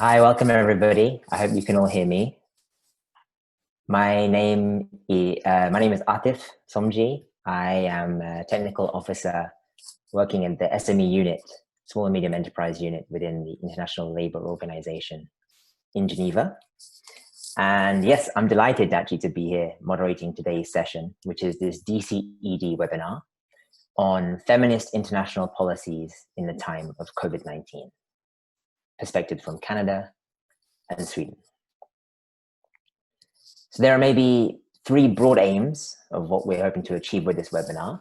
Hi, welcome everybody. I hope you can all hear me. My name is Atif Somji. I am a technical officer working in the SME unit, Small and Medium Enterprise unit within the International Labour Organization in Geneva. And yes, I'm delighted actually to be here moderating today's session, which is this DCED webinar on feminist international policies in the time of COVID-19, perspective from Canada and Sweden. So there are maybe three broad aims of what we're hoping to achieve with this webinar.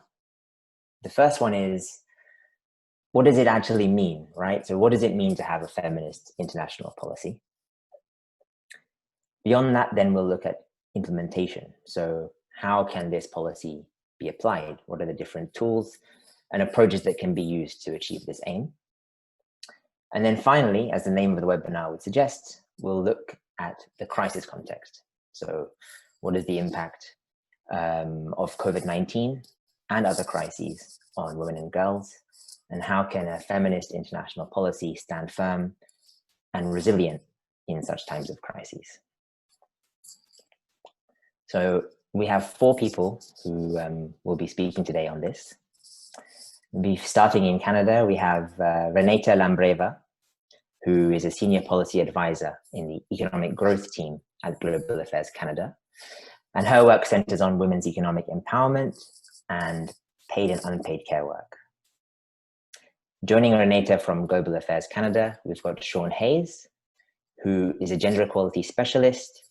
The first one is, what does it actually mean, right? So what does it mean to have a feminist international policy? Beyond that, then we'll look at implementation. So how can this policy be applied? What are the different tools and approaches that can be used to achieve this aim? And then finally, as the name of the webinar would suggest, we'll look at the crisis context. So what is the impact of COVID-19 and other crises on women and girls? And how can a feminist international policy stand firm and resilient in such times of crises? So we have four people who will be speaking today on this. Starting in Canada, we have Reneta Lambreva, who is a senior policy advisor in the economic growth team at Global Affairs Canada. And her work centers on women's economic empowerment and paid and unpaid care work. Joining Reneta from Global Affairs Canada, we've got Shawn, who is a gender equality specialist,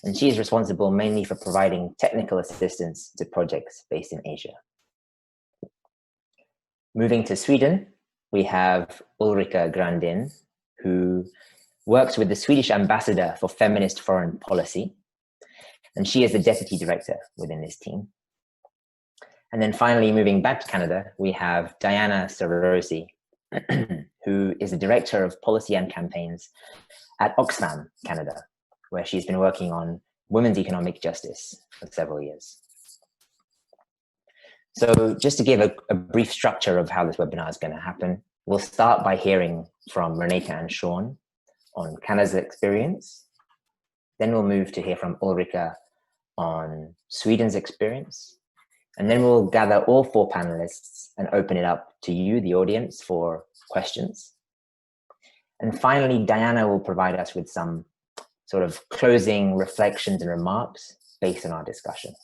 and she is responsible mainly for providing technical assistance to projects based in Asia. Moving to Sweden, we have Ulrika Grandin, who works with the Swedish ambassador for feminist foreign policy, and she is the deputy director within this team. And then finally, moving back to Canada, we have Diana Sarosi, who is the director of policy and campaigns at Oxfam, Canada, where she's been working on women's economic justice for several years. So just to give a brief structure of how this webinar is going to happen, we'll start by hearing from Reneta and Shawn on Canada's experience. Then we'll move to hear from Ulrika on Sweden's experience. And then we'll gather all four panelists and open it up to you, the audience, for questions. And finally, Diana will provide us with some sort of closing reflections and remarks based on our discussion.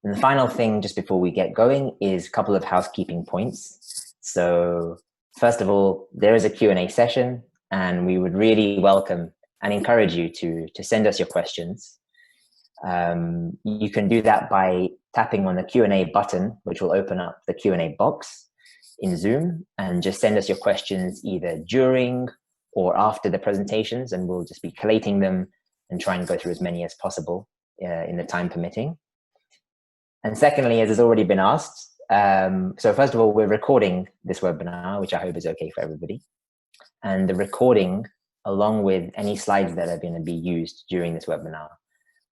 And the final thing, just before we get going, is a couple of housekeeping points. So first of all, there is a Q&A session, and we would really welcome and encourage you to send us your questions. You can do that by tapping on the Q&A button, which will open up the Q&A box in Zoom, and just send us your questions either during or after the presentations, and we'll just be collating them and try and go through as many as possible in the time permitting. And secondly, as has already been asked, so first of all, we're recording this webinar, which I hope is okay for everybody. And the recording, along with any slides that are going to be used during this webinar,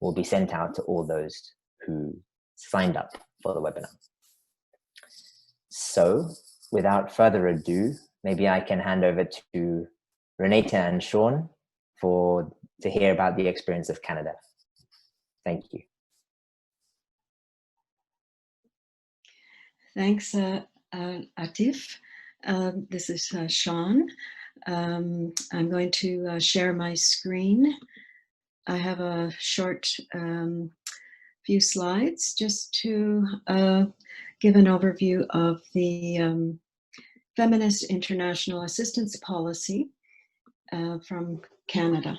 will be sent out to all those who signed up for the webinar. So without further ado, maybe I can hand over to Reneta and Shawn to hear about the experience of Canada. Thank you. Thanks, Atif. This is Shawn. I'm going to share my screen. I have a short few slides just to give an overview of the Feminist International Assistance Policy from Canada.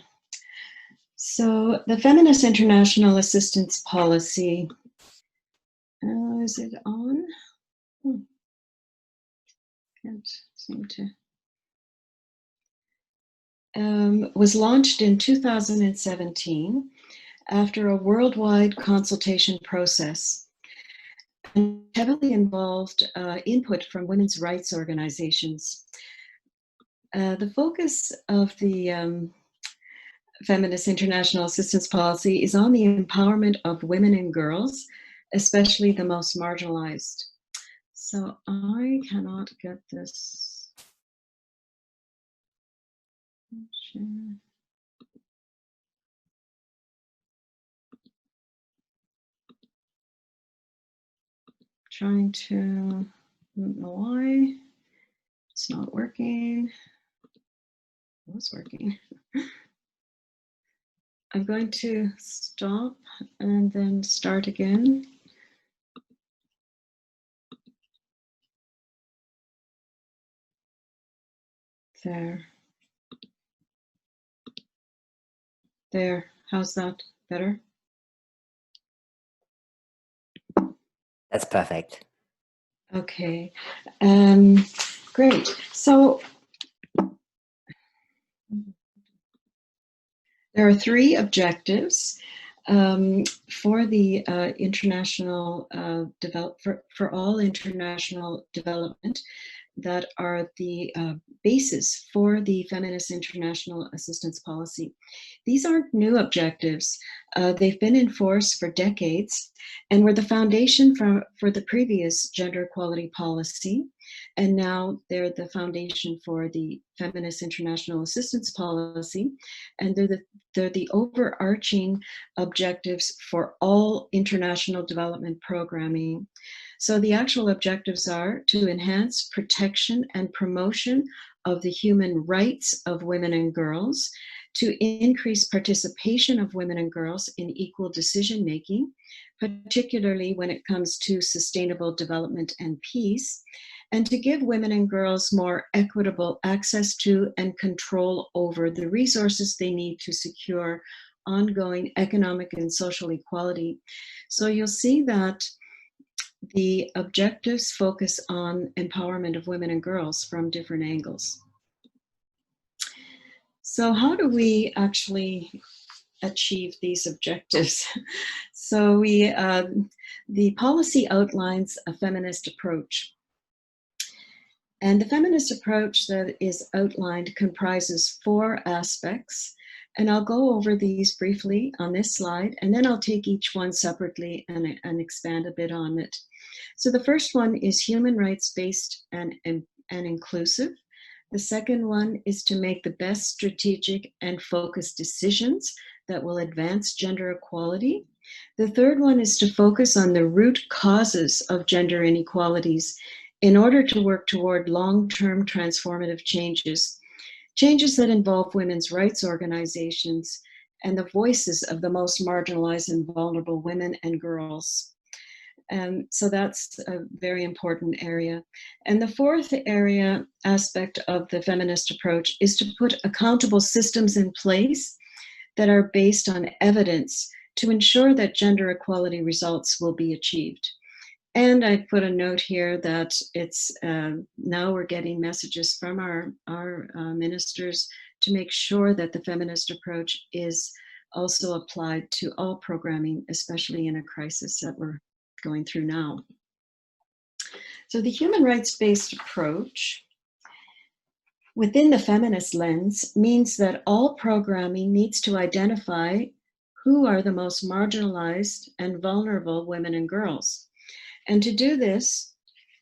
So the Feminist International Assistance Policy, is it on? Can't seem to. Was launched in 2017 after a worldwide consultation process and heavily involved input from women's rights organizations. The focus of the Feminist International Assistance Policy is on the empowerment of women and girls, especially the most marginalized. So I cannot get this Share. Trying to, I don't know why it's not working. It was working. I'm going to stop and then start again. There. There. How's that? Better? That's perfect. Okay. Great. So there are 3 objectives for the international for all international development that are the basis for the Feminist International Assistance Policy. These aren't new objectives. They've been in force for decades and were the foundation for the previous gender equality policy. And now they're the foundation for the Feminist International Assistance Policy. And they're the overarching objectives for all international development programming. So the actual objectives are to enhance protection and promotion of the human rights of women and girls, to increase participation of women and girls in equal decision making, particularly when it comes to sustainable development and peace, and to give women and girls more equitable access to and control over the resources they need to secure ongoing economic and social equality. So you'll see that the objectives focus on empowerment of women and girls from different angles. So how do we actually achieve these objectives? So the policy outlines a feminist approach. And the feminist approach that is outlined comprises 4 aspects. And I'll go over these briefly on this slide, and then I'll take each one separately and expand a bit on it. So the first one is human rights-based and inclusive. The second one is to make the best strategic and focused decisions that will advance gender equality. The third one is to focus on the root causes of gender inequalities in order to work toward long-term transformative changes that involve women's rights organizations and the voices of the most marginalized and vulnerable women and girls. So that's a very important area. And the fourth aspect of the feminist approach is to put accountable systems in place that are based on evidence to ensure that gender equality results will be achieved. And I put a note here that it's now we're getting messages from our ministers to make sure that the feminist approach is also applied to all programming, especially in a crisis that we're going through now. So the human rights-based approach within the feminist lens means that all programming needs to identify who are the most marginalized and vulnerable women and girls. And to do this,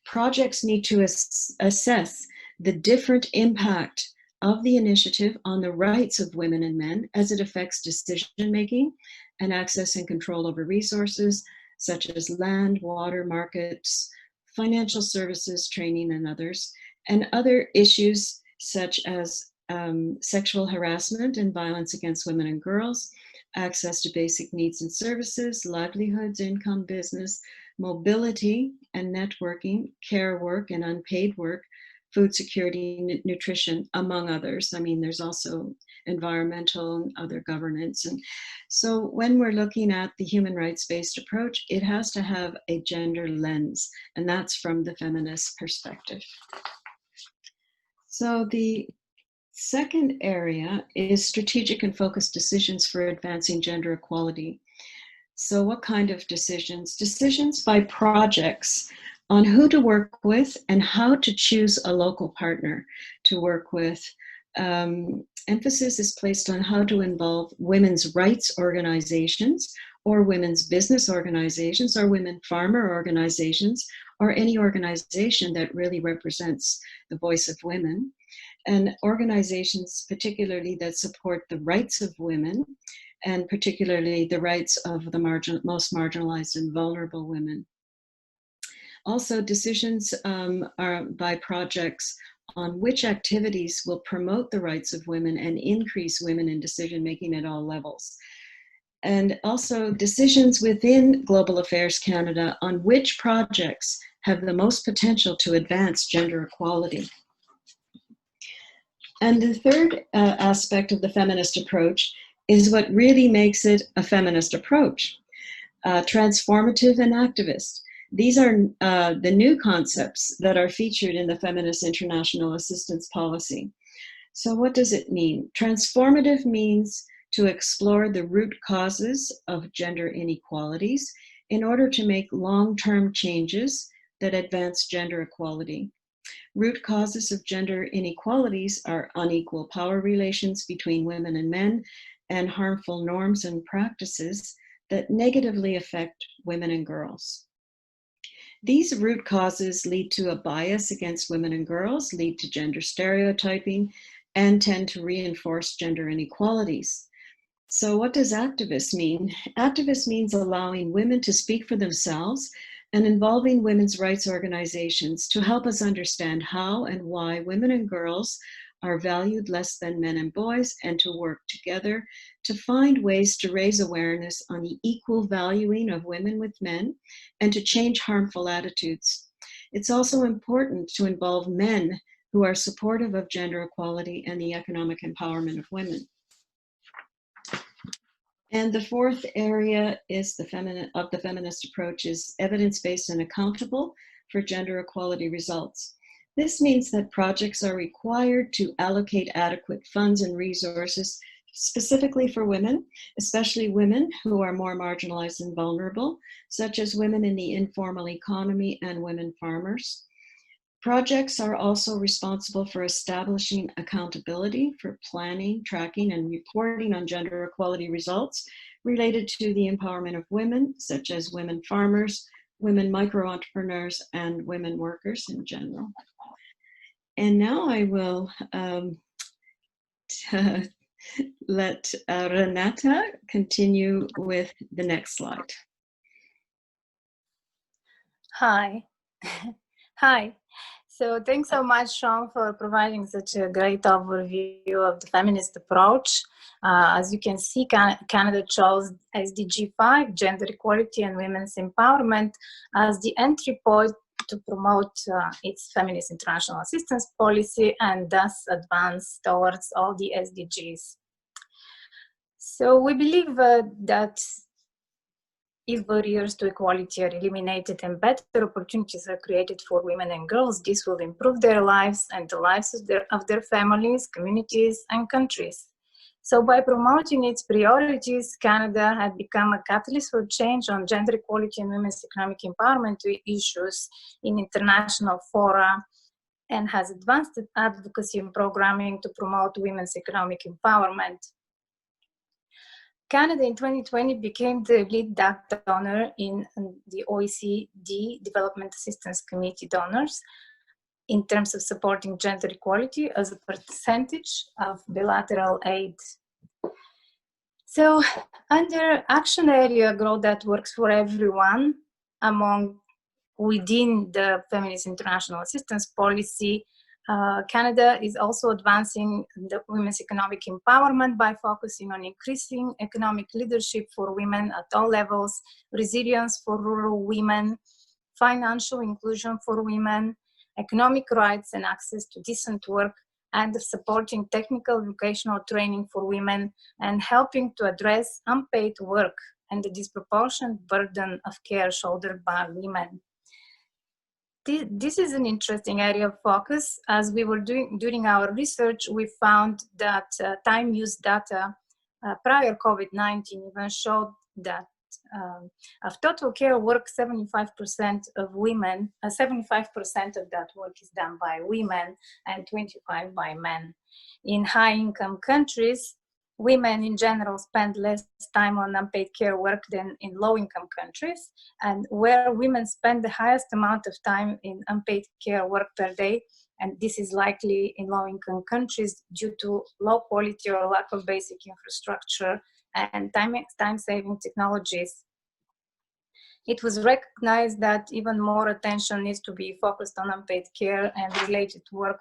projects need to assess the different impact of the initiative on the rights of women and men as it affects decision-making and access and control over resources such as land, water, markets, financial services, training, and others, and other issues such as sexual harassment and violence against women and girls, access to basic needs and services, livelihoods, income, business, mobility and networking, care work and unpaid work, food security, nutrition, among others. I mean, there's also environmental and other governance. And so when we're looking at the human rights-based approach, it has to have a gender lens, and that's from the feminist perspective. So the second area is strategic and focused decisions for advancing gender equality. So what kind of decisions? Decisions by projects on who to work with and how to choose a local partner to work with. Emphasis is placed on how to involve women's rights organizations or women's business organizations or women farmer organizations or any organization that really represents the voice of women, and organizations particularly that support the rights of women, and particularly the rights of the most marginalized and vulnerable women. Also, decisions are by projects on which activities will promote the rights of women and increase women in decision-making at all levels. And also decisions within Global Affairs Canada on which projects have the most potential to advance gender equality. And the third aspect of the feminist approach is what really makes it a feminist approach, transformative and activist. These are the new concepts that are featured in the Feminist International Assistance Policy. So what does it mean? Transformative means to explore the root causes of gender inequalities in order to make long-term changes that advance gender equality. Root causes of gender inequalities are unequal power relations between women and men and harmful norms and practices that negatively affect women and girls. These root causes lead to a bias against women and girls, lead to gender stereotyping, and tend to reinforce gender inequalities. So what does activist mean? Activist means allowing women to speak for themselves and involving women's rights organizations to help us understand how and why women and girls are valued less than men and boys, and to work together to find ways to raise awareness on the equal valuing of women with men and to change harmful attitudes. It's also important to involve men who are supportive of gender equality and the economic empowerment of women. And the fourth area is the feminist approach is evidence-based and accountable for gender equality results. This means that projects are required to allocate adequate funds and resources specifically for women, especially women who are more marginalized and vulnerable, such as women in the informal economy and women farmers. Projects are also responsible for establishing accountability for planning, tracking, and reporting on gender equality results related to the empowerment of women, such as women farmers, women micro-entrepreneurs, and women workers in general. And now I will let Reneta continue with the next slide. Hi. Hi. So thanks so much, Shawn, for providing such a great overview of the feminist approach. As you can see, Canada chose SDG 5, gender equality and women's empowerment, as the entry point to promote its feminist international assistance policy and thus advance towards all the SDGs. So we believe that if barriers to equality are eliminated and better opportunities are created for women and girls, this will improve their lives and the lives of their families, communities, and countries. So by promoting its priorities, Canada had become a catalyst for change on gender equality and women's economic empowerment issues in international fora, and has advanced advocacy and programming to promote women's economic empowerment. Canada in 2020 became the lead donor in the OECD Development Assistance Committee donors in terms of supporting gender equality as a percentage of bilateral aid. So under action area GROWE that works for everyone within the Feminist International Assistance Policy, Canada is also advancing the women's economic empowerment by focusing on increasing economic leadership for women at all levels, resilience for rural women, financial inclusion for women, economic rights and access to decent work, and supporting technical vocational training for women, and helping to address unpaid work and the disproportionate burden of care shouldered by women. This is an interesting area of focus. As we were doing during our research, we found that time use data prior COVID-19 even showed that of total care work, 75% of women, 75% of that work is done by women and 25% by men. In high-income countries, women in general spend less time on unpaid care work than in low-income countries, and where women spend the highest amount of time in unpaid care work per day, and this is likely in low-income countries due to low quality or lack of basic infrastructure and time-saving technologies. It was recognized that even more attention needs to be focused on unpaid care and related work,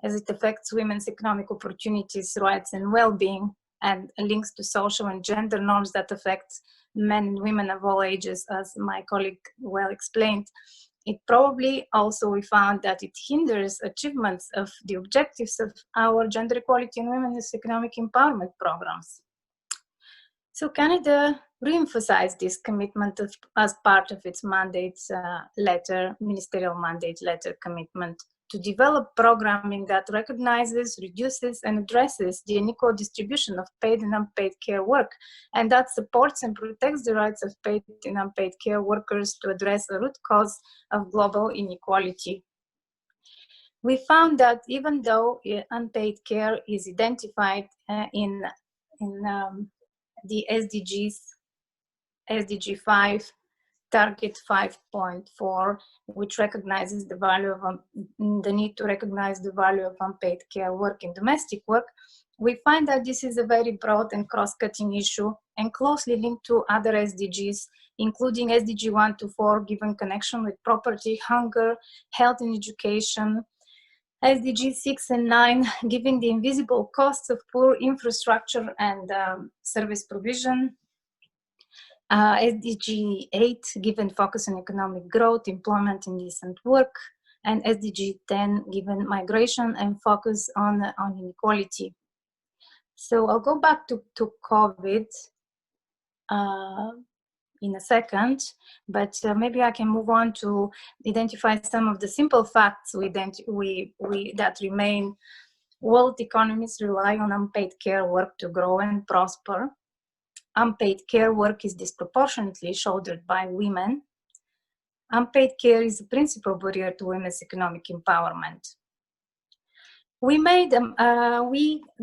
as it affects women's economic opportunities, rights, and well-being, and links to social and gender norms that affect men and women of all ages, as my colleague well explained. It probably also, we found that it hinders achievements of the objectives of our gender equality and women's economic empowerment programs. So Canada re-emphasized this commitment as part of its mandate letter, ministerial mandate letter commitment, to develop programming that recognizes, reduces, and addresses the unequal distribution of paid and unpaid care work, and that supports and protects the rights of paid and unpaid care workers to address the root cause of global inequality. We found that even though unpaid care is identified in the SDGs, SDG 5, Target 5.4, which recognizes the value of the need to recognize the value of unpaid care work in domestic work, we find that this is a very broad and cross-cutting issue and closely linked to other SDGs, including SDG 1 to 4, given connection with property, hunger, health and education, SDG 6 and 9, giving the invisible costs of poor infrastructure and service provision, SDG 8, given focus on economic growth, employment, and decent work, and SDG 10, given migration and focus on inequality. So I'll go back to COVID in a second, but maybe I can move on to identify some of the simple facts that remain. World economies rely on unpaid care work to grow and prosper. Unpaid care work is disproportionately shouldered by women. Unpaid care is a principal barrier to women's economic empowerment. We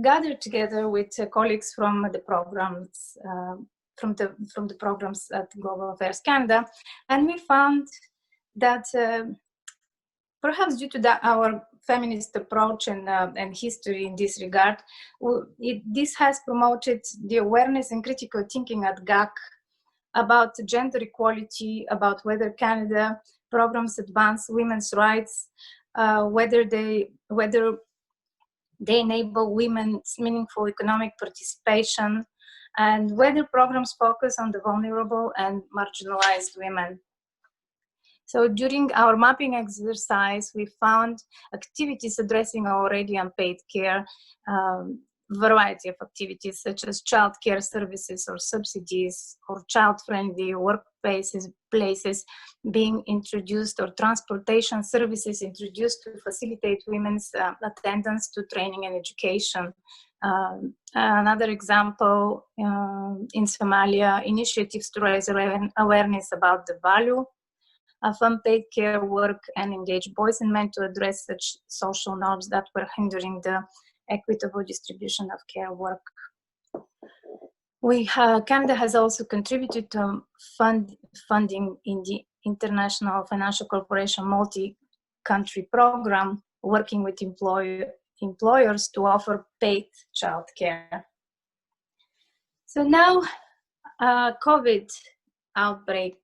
gathered together with colleagues from the programs, from the programs at Global Affairs Canada, and we found that perhaps due to our feminist approach and history in this regard, this has promoted the awareness and critical thinking at GAC about gender equality, about whether Canada programs advance women's rights, whether they enable women's meaningful economic participation, and whether programs focus on the vulnerable and marginalized women. So during our mapping exercise, we found activities addressing already unpaid care, variety of activities such as child care services or subsidies or child-friendly workplaces places being introduced, or transportation services introduced to facilitate women's attendance to training and education. Another example, in Somalia, initiatives to raise awareness about the value of unpaid care work and engage boys and men to address such social norms that were hindering the equitable distribution of care work. Canada has also contributed to funding in the International Financial Corporation multi-country program, working with employers to offer paid childcare. So now, COVID outbreak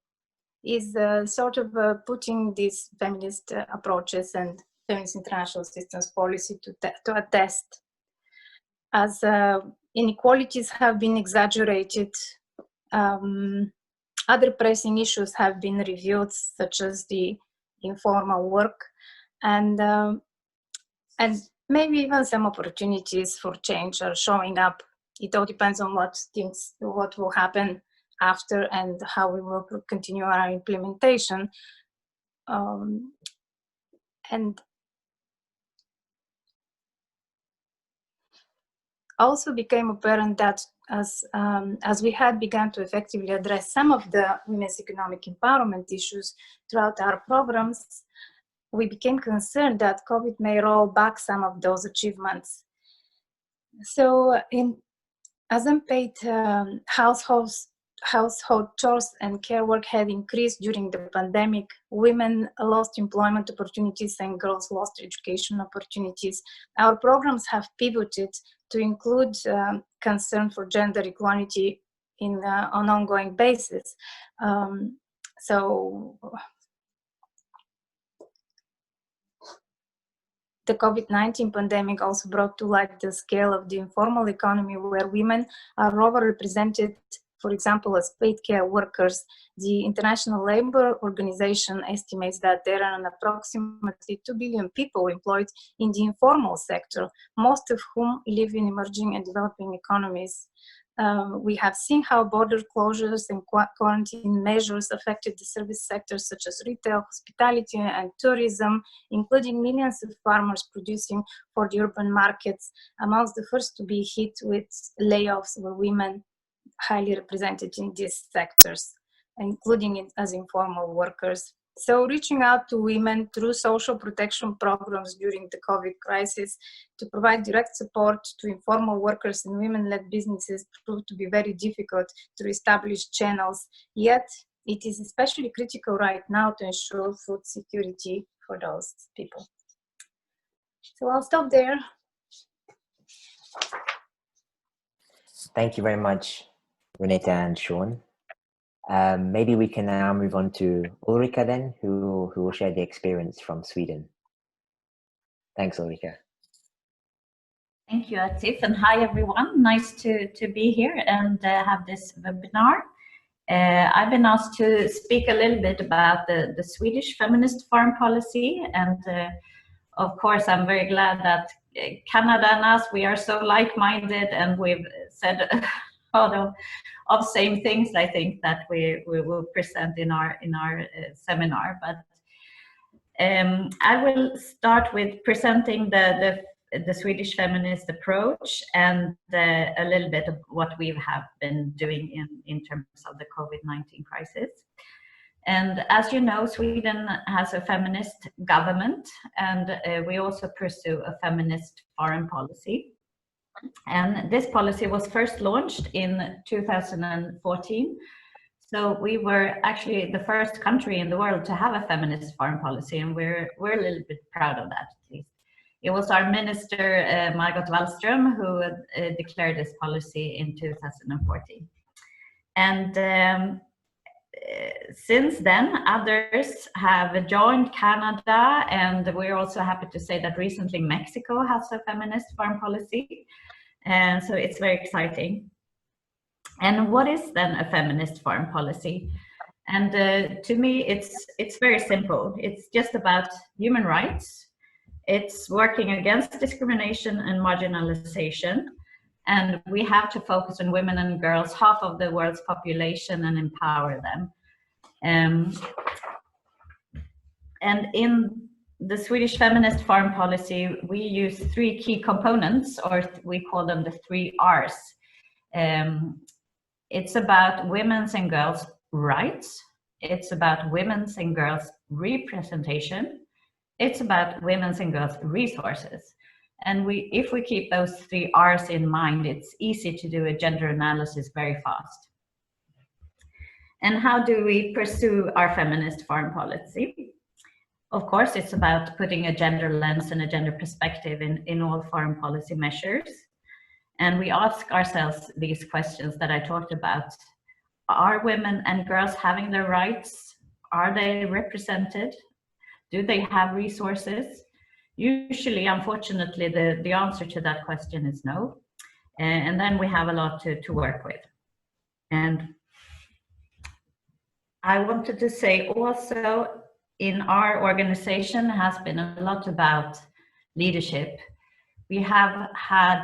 is sort of putting these feminist approaches and feminist international assistance policy to a test, as inequalities have been exaggerated. Other pressing issues have been reviewed, such as the informal work, and maybe even some opportunities for change are showing up. It all depends on what will happen after and how we will continue our implementation. And also became apparent that as we had begun to effectively address some of the women's economic empowerment issues throughout our programs, we became concerned that COVID may roll back some of those achievements. So in As unpaid household chores and care work had increased during the pandemic, women lost employment opportunities and girls lost education opportunities. Our programs have pivoted to include concern for gender equality on an ongoing basis. So the COVID-19 pandemic also brought to light the scale of the informal economy, where women are overrepresented, for example, as paid care workers. The International Labour Organization estimates that there are approximately 2 billion people employed in the informal sector, most of whom live in emerging and developing economies. We have seen how border closures and quarantine measures affected the service sectors such as retail, hospitality, and tourism, including millions of farmers producing for the urban markets. Amongst the first to be hit with layoffs were women, highly represented in these sectors, including as informal workers. So reaching out to women through social protection programs during the COVID crisis to provide direct support to informal workers and women-led businesses proved to be very difficult to establish channels, yet it is especially critical right now to ensure food security for those people. So I'll stop there. Thank you very much, Reneta and Shawn. Maybe we can now move on to Ulrika then, who will share the experience from Sweden. Thanks, Ulrika. Thank you, Atif, and hi everyone. Nice to be here and have this webinar. I've been asked to speak a little bit about the Swedish feminist foreign policy, and of course I'm very glad that Canada and us, we are so like-minded, and we've said a lot of same things, I think, that we will present in our seminar. But I will start with presenting the Swedish feminist approach and a little bit of what we have been doing in terms of the COVID-19 crisis. And as you know, Sweden has a feminist government, and we also pursue a feminist foreign policy. And this policy was first launched in 2014. So we were actually the first country in the world to have a feminist foreign policy, and we're a little bit proud of that, at least. It was our minister, Margot Wallström, who declared this policy in 2014. And since then, others have joined Canada, and we're also happy to say that recently Mexico has a feminist foreign policy. And so it's very exciting. And what is then a feminist foreign policy? And to me, it's very simple. It's just about human rights. It's working against discrimination and marginalization. And we have to focus on women and girls, half of the world's population, and empower them. And in the Swedish feminist foreign policy, we use 3 key components, or we call them the 3 R's. It's about women's and girls' rights. It's about women's and girls' representation. It's about women's and girls' resources. And if we keep those 3 R's in mind, it's easy to do a gender analysis very fast. And how do we pursue our feminist foreign policy? Of course, it's about putting a gender lens and a gender perspective in all foreign policy measures. And we ask ourselves these questions that I talked about. Are women and girls having their rights? Are they represented? Do they have resources? Usually, unfortunately, the answer to that question is no. And then we have a lot to work with. And I wanted to say also, in our organization has been a lot about leadership. We have had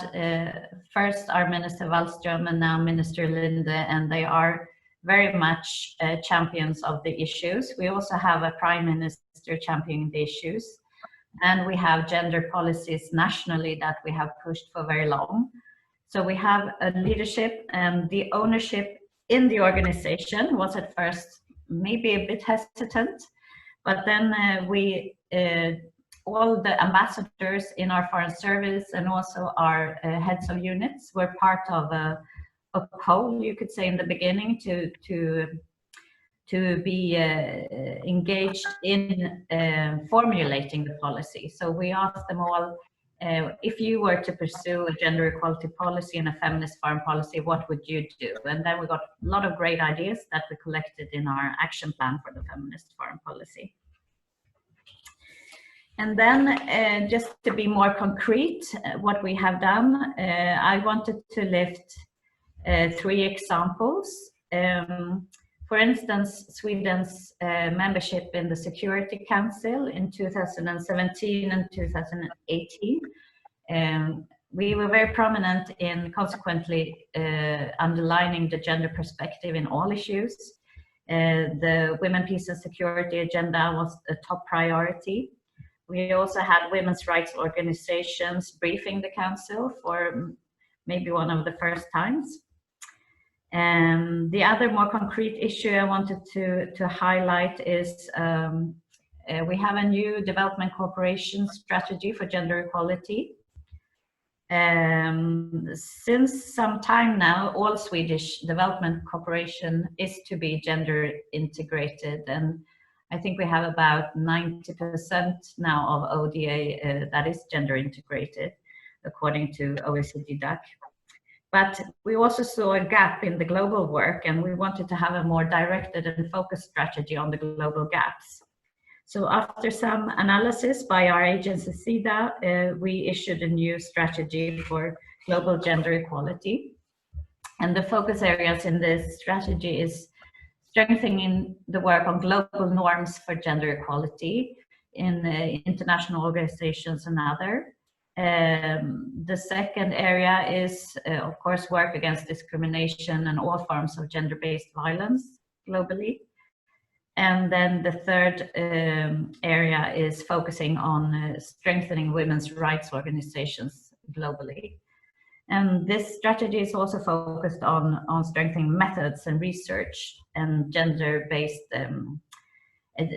first our Minister Wallström and now Minister Linde, and they are very much champions of the issues. We also have a Prime Minister championing the issues, and we have gender policies nationally that we have pushed for very long. So we have a leadership, and the ownership in the organization was at first maybe a bit hesitant, but then we all the ambassadors in our foreign service and also our heads of units were part of a poll, you could say, in the beginning to be engaged in formulating the policy. So we asked them all, if you were to pursue a gender equality policy and a feminist foreign policy, what would you do? And then we got a lot of great ideas that we collected in our action plan for the feminist foreign policy. And then just to be more concrete, what we have done, I wanted to lift 3 examples. For instance, Sweden's membership in the Security Council in 2017 and 2018. We were very prominent in consequently underlining the gender perspective in all issues. The Women, Peace and Security agenda was a top priority. We also had women's rights organizations briefing the council for maybe one of the first times. And the other more concrete issue I wanted to highlight is we have a new development cooperation strategy for gender equality. Since some time now, all Swedish development cooperation is to be gender integrated, and I think we have about 90% now of ODA that is gender integrated, according to OECD DAC. But we also saw a gap in the global work, and we wanted to have a more directed and focused strategy on the global gaps. So after some analysis by our agency SIDA, we issued a new strategy for global gender equality. And the focus areas in this strategy is strengthening the work on global norms for gender equality in international organizations and other. The second area is, of course, work against discrimination and all forms of gender-based violence globally. And then the third area is focusing on strengthening women's rights organizations globally. And this strategy is also focused on strengthening methods and research and gender-based,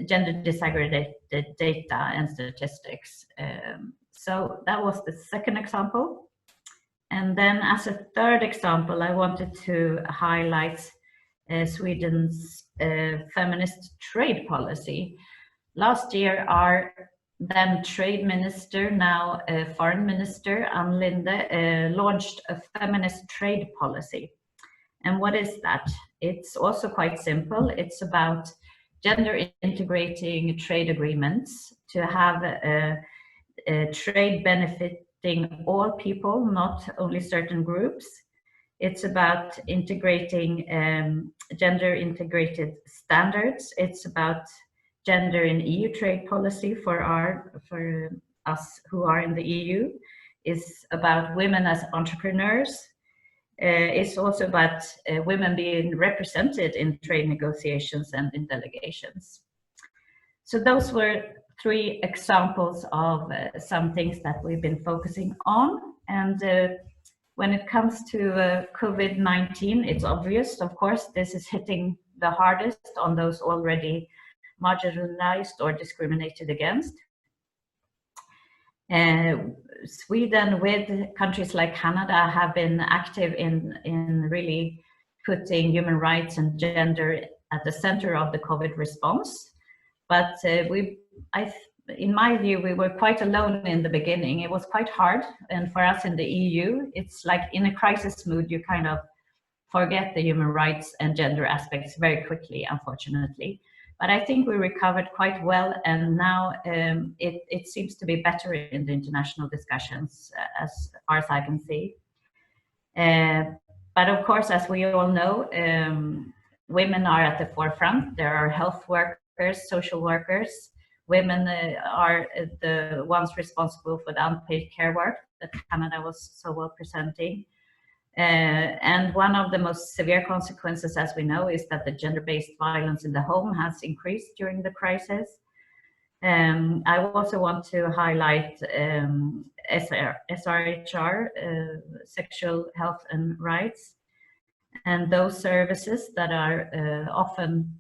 gender disaggregated data and statistics. So that was the second example. And then as a third example, I wanted to highlight Sweden's feminist trade policy. Last year, our then trade minister, now foreign minister, Ann Linde, launched a feminist trade policy. And what is that? It's also quite simple. It's about gender integrating trade agreements to have a trade benefiting all people, not only certain groups. It's about integrating gender integrated standards. It's about gender in EU trade policy for us who are in the EU. It's about women as entrepreneurs. It's also about women being represented in trade negotiations and in delegations. So those were 3 examples of some things that we've been focusing on. And when it comes to COVID-19, it's obvious, of course, this is hitting the hardest on those already marginalized or discriminated against. Sweden, with countries like Canada, have been active in really putting human rights and gender at the center of the COVID response. But in my view, we were quite alone in the beginning. It was quite hard. And for us in the EU, it's like in a crisis mood, you kind of forget the human rights and gender aspects very quickly, unfortunately. But I think we recovered quite well, and now it seems to be better in the international discussions, as far as I can see. But of course, as we all know, women are at the forefront. There are health workers, social workers. Women are the ones responsible for the unpaid care work that Canada was so well presenting. And one of the most severe consequences, as we know, is that the gender-based violence in the home has increased during the crisis. I also want to highlight SRHR, sexual health and rights, and those services that are often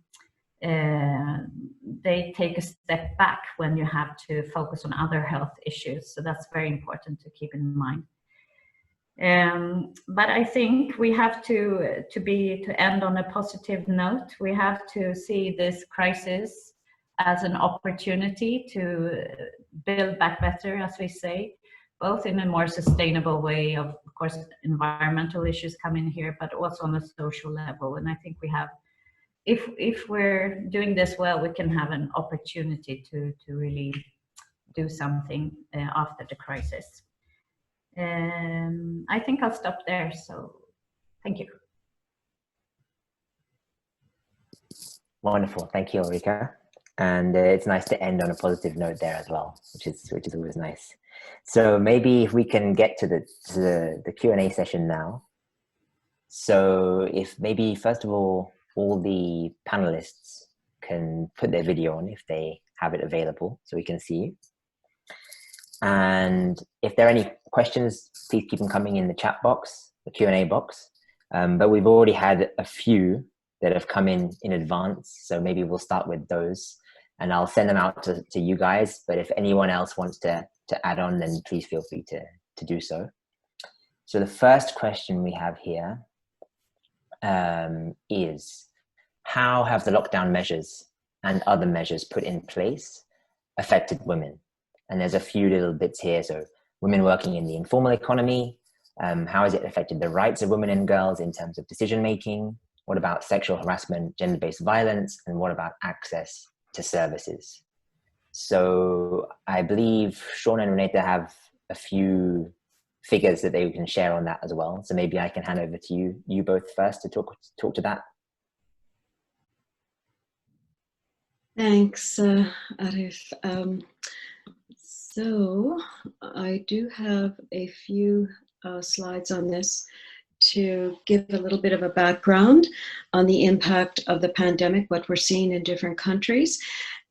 they take a step back when you have to focus on other health issues. So that's very important to keep in mind. But I think we have to end on a positive note. We have to see this crisis as an opportunity to build back better, as we say, both in a more sustainable way. Of course, environmental issues come in here, but also on a social level. And I think we have, if we're doing this well, we can have an opportunity to really do something after the crisis. I think I'll stop there. So thank you. Wonderful. Thank you, Ulrika. And it's nice to end on a positive note there as well, which is always nice. So maybe if we can get to the Q&A session now. So if maybe first of all the panelists can put their video on if they have it available, so we can see you. And if there are any questions, please keep them coming in the chat box, the Q&A box. But we've already had a few that have come in advance, so maybe we'll start with those. And I'll send them out to you guys, but if anyone else wants to add on, then please feel free to do so. So the first question we have here is, how have the lockdown measures and other measures put in place affected women? And there's a few little bits here. So women working in the informal economy, how has it affected the rights of women and girls in terms of decision-making? What about sexual harassment, gender-based violence? And what about access to services? So I believe Shawn and Reneta have a few figures that they can share on that as well. So maybe I can hand over to you both first to talk to that. Thanks, Arif. So I do have a few slides on this to give a little bit of a background on the impact of the pandemic, what we're seeing in different countries.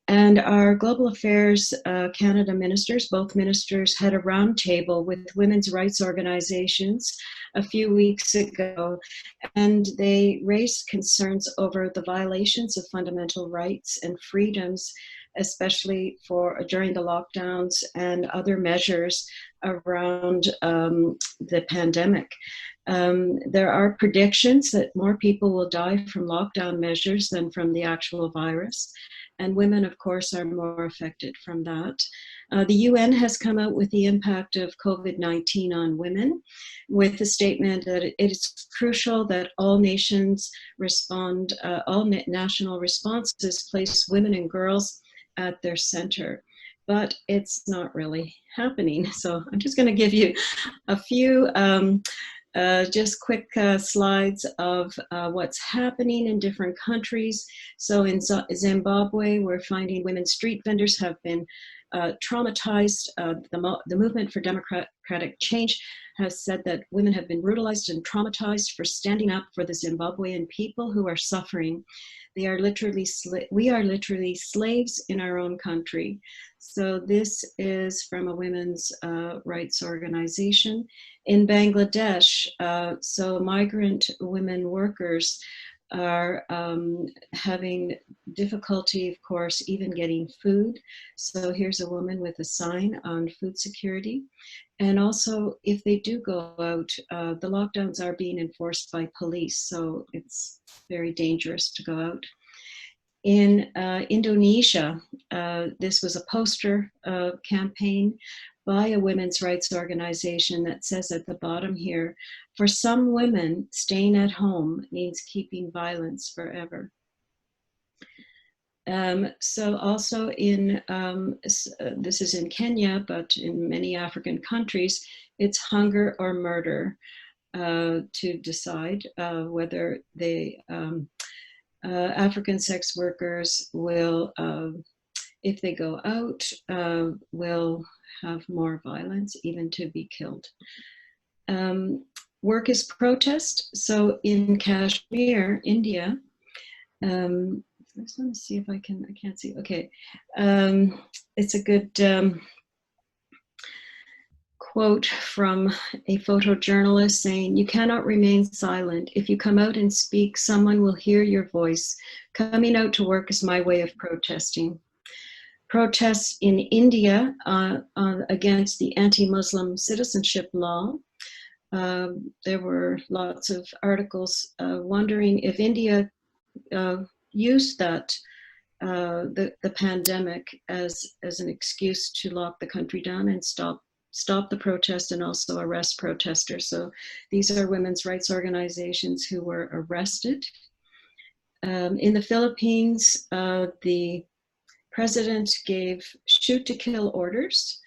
And our Global Affairs Canada ministers, both ministers, had a roundtable with women's rights organizations a few weeks ago, and they raised concerns over the violations of fundamental rights and freedoms, especially during the lockdowns and other measures around the pandemic. There are predictions that more people will die from lockdown measures than from the actual virus. And women, of course, are more affected from that. The UN has come out with the impact of COVID-19 on women with the statement that it is crucial that all nations respond, all national responses place women and girls at their center. But it's not really happening. So I'm just going to give you a few just quick slides of what's happening in different countries. So in Zimbabwe, we're finding women street vendors have been traumatized. The Movement for Democratic Change has said that women have been brutalized and traumatized for standing up for the Zimbabwean people who are suffering. We are literally slaves in our own country. So this is from a women's rights organization. In Bangladesh, so migrant women workers are having difficulty, of course, even getting food. So here's a woman with a sign on food security. And also, if they do go out, the lockdowns are being enforced by police, so it's very dangerous to go out. In Indonesia, this was a poster campaign by a women's rights organization that says at the bottom here, for some women, staying at home means keeping violence forever. So also in, this is in Kenya, but in many African countries, it's hunger or murder to decide whether they, African sex workers will, if they go out, will have more violence, even to be killed. Work is protest. So in Kashmir, India, I just want to see if I can't see, okay. It's a good quote from a photojournalist saying, "You cannot remain silent. If you come out and speak, someone will hear your voice. Coming out to work is my way of protesting." Protests in India against the anti-Muslim citizenship law. There were lots of articles wondering if India used that the pandemic as an excuse to lock the country down and stop the protest and also arrest protesters. So these are women's rights organizations who were arrested. In the Philippines, the president gave shoot to kill orders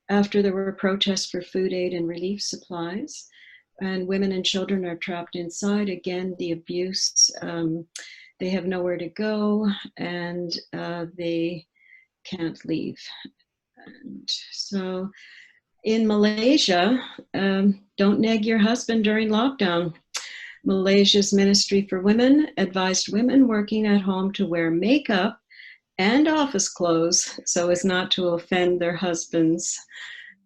after there were protests for food aid and relief supplies. And women and children are trapped inside. Again, the abuse, they have nowhere to go and they can't leave. And so in Malaysia, don't nag your husband during lockdown. Malaysia's Ministry for Women advised women working at home to wear makeup and office clothes so as not to offend their husbands.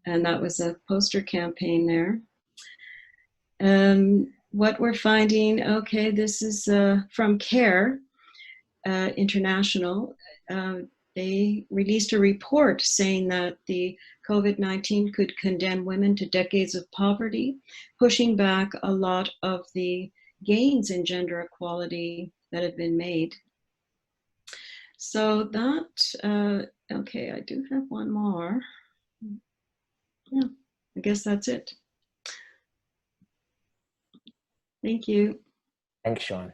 And that was a poster campaign there. What we're finding, okay, this is from CARE International. They released a report saying that the COVID-19 could condemn women to decades of poverty, pushing back a lot of the gains in gender equality that have been made. So that, okay, I do have one more. Yeah, I guess that's it. Thank you. Thanks, Shawn.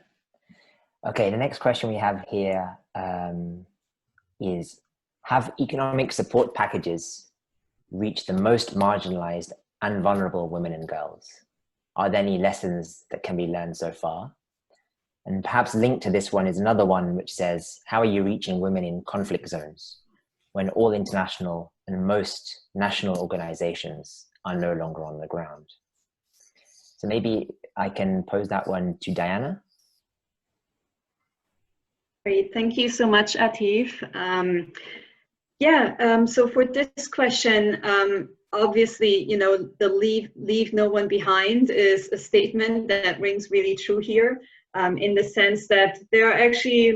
Okay, the next question we have here is, have economic support packages reached the most marginalized and vulnerable women and girls? Are there any lessons that can be learned so far? And perhaps linked to this one is another one which says, how are you reaching women in conflict zones when all international and most national organizations are no longer on the ground? So maybe I can pose that one to Diana. Great, thank you so much, Atif. So for this question, obviously, you know, the leave no one behind is a statement that rings really true here, in the sense that there are actually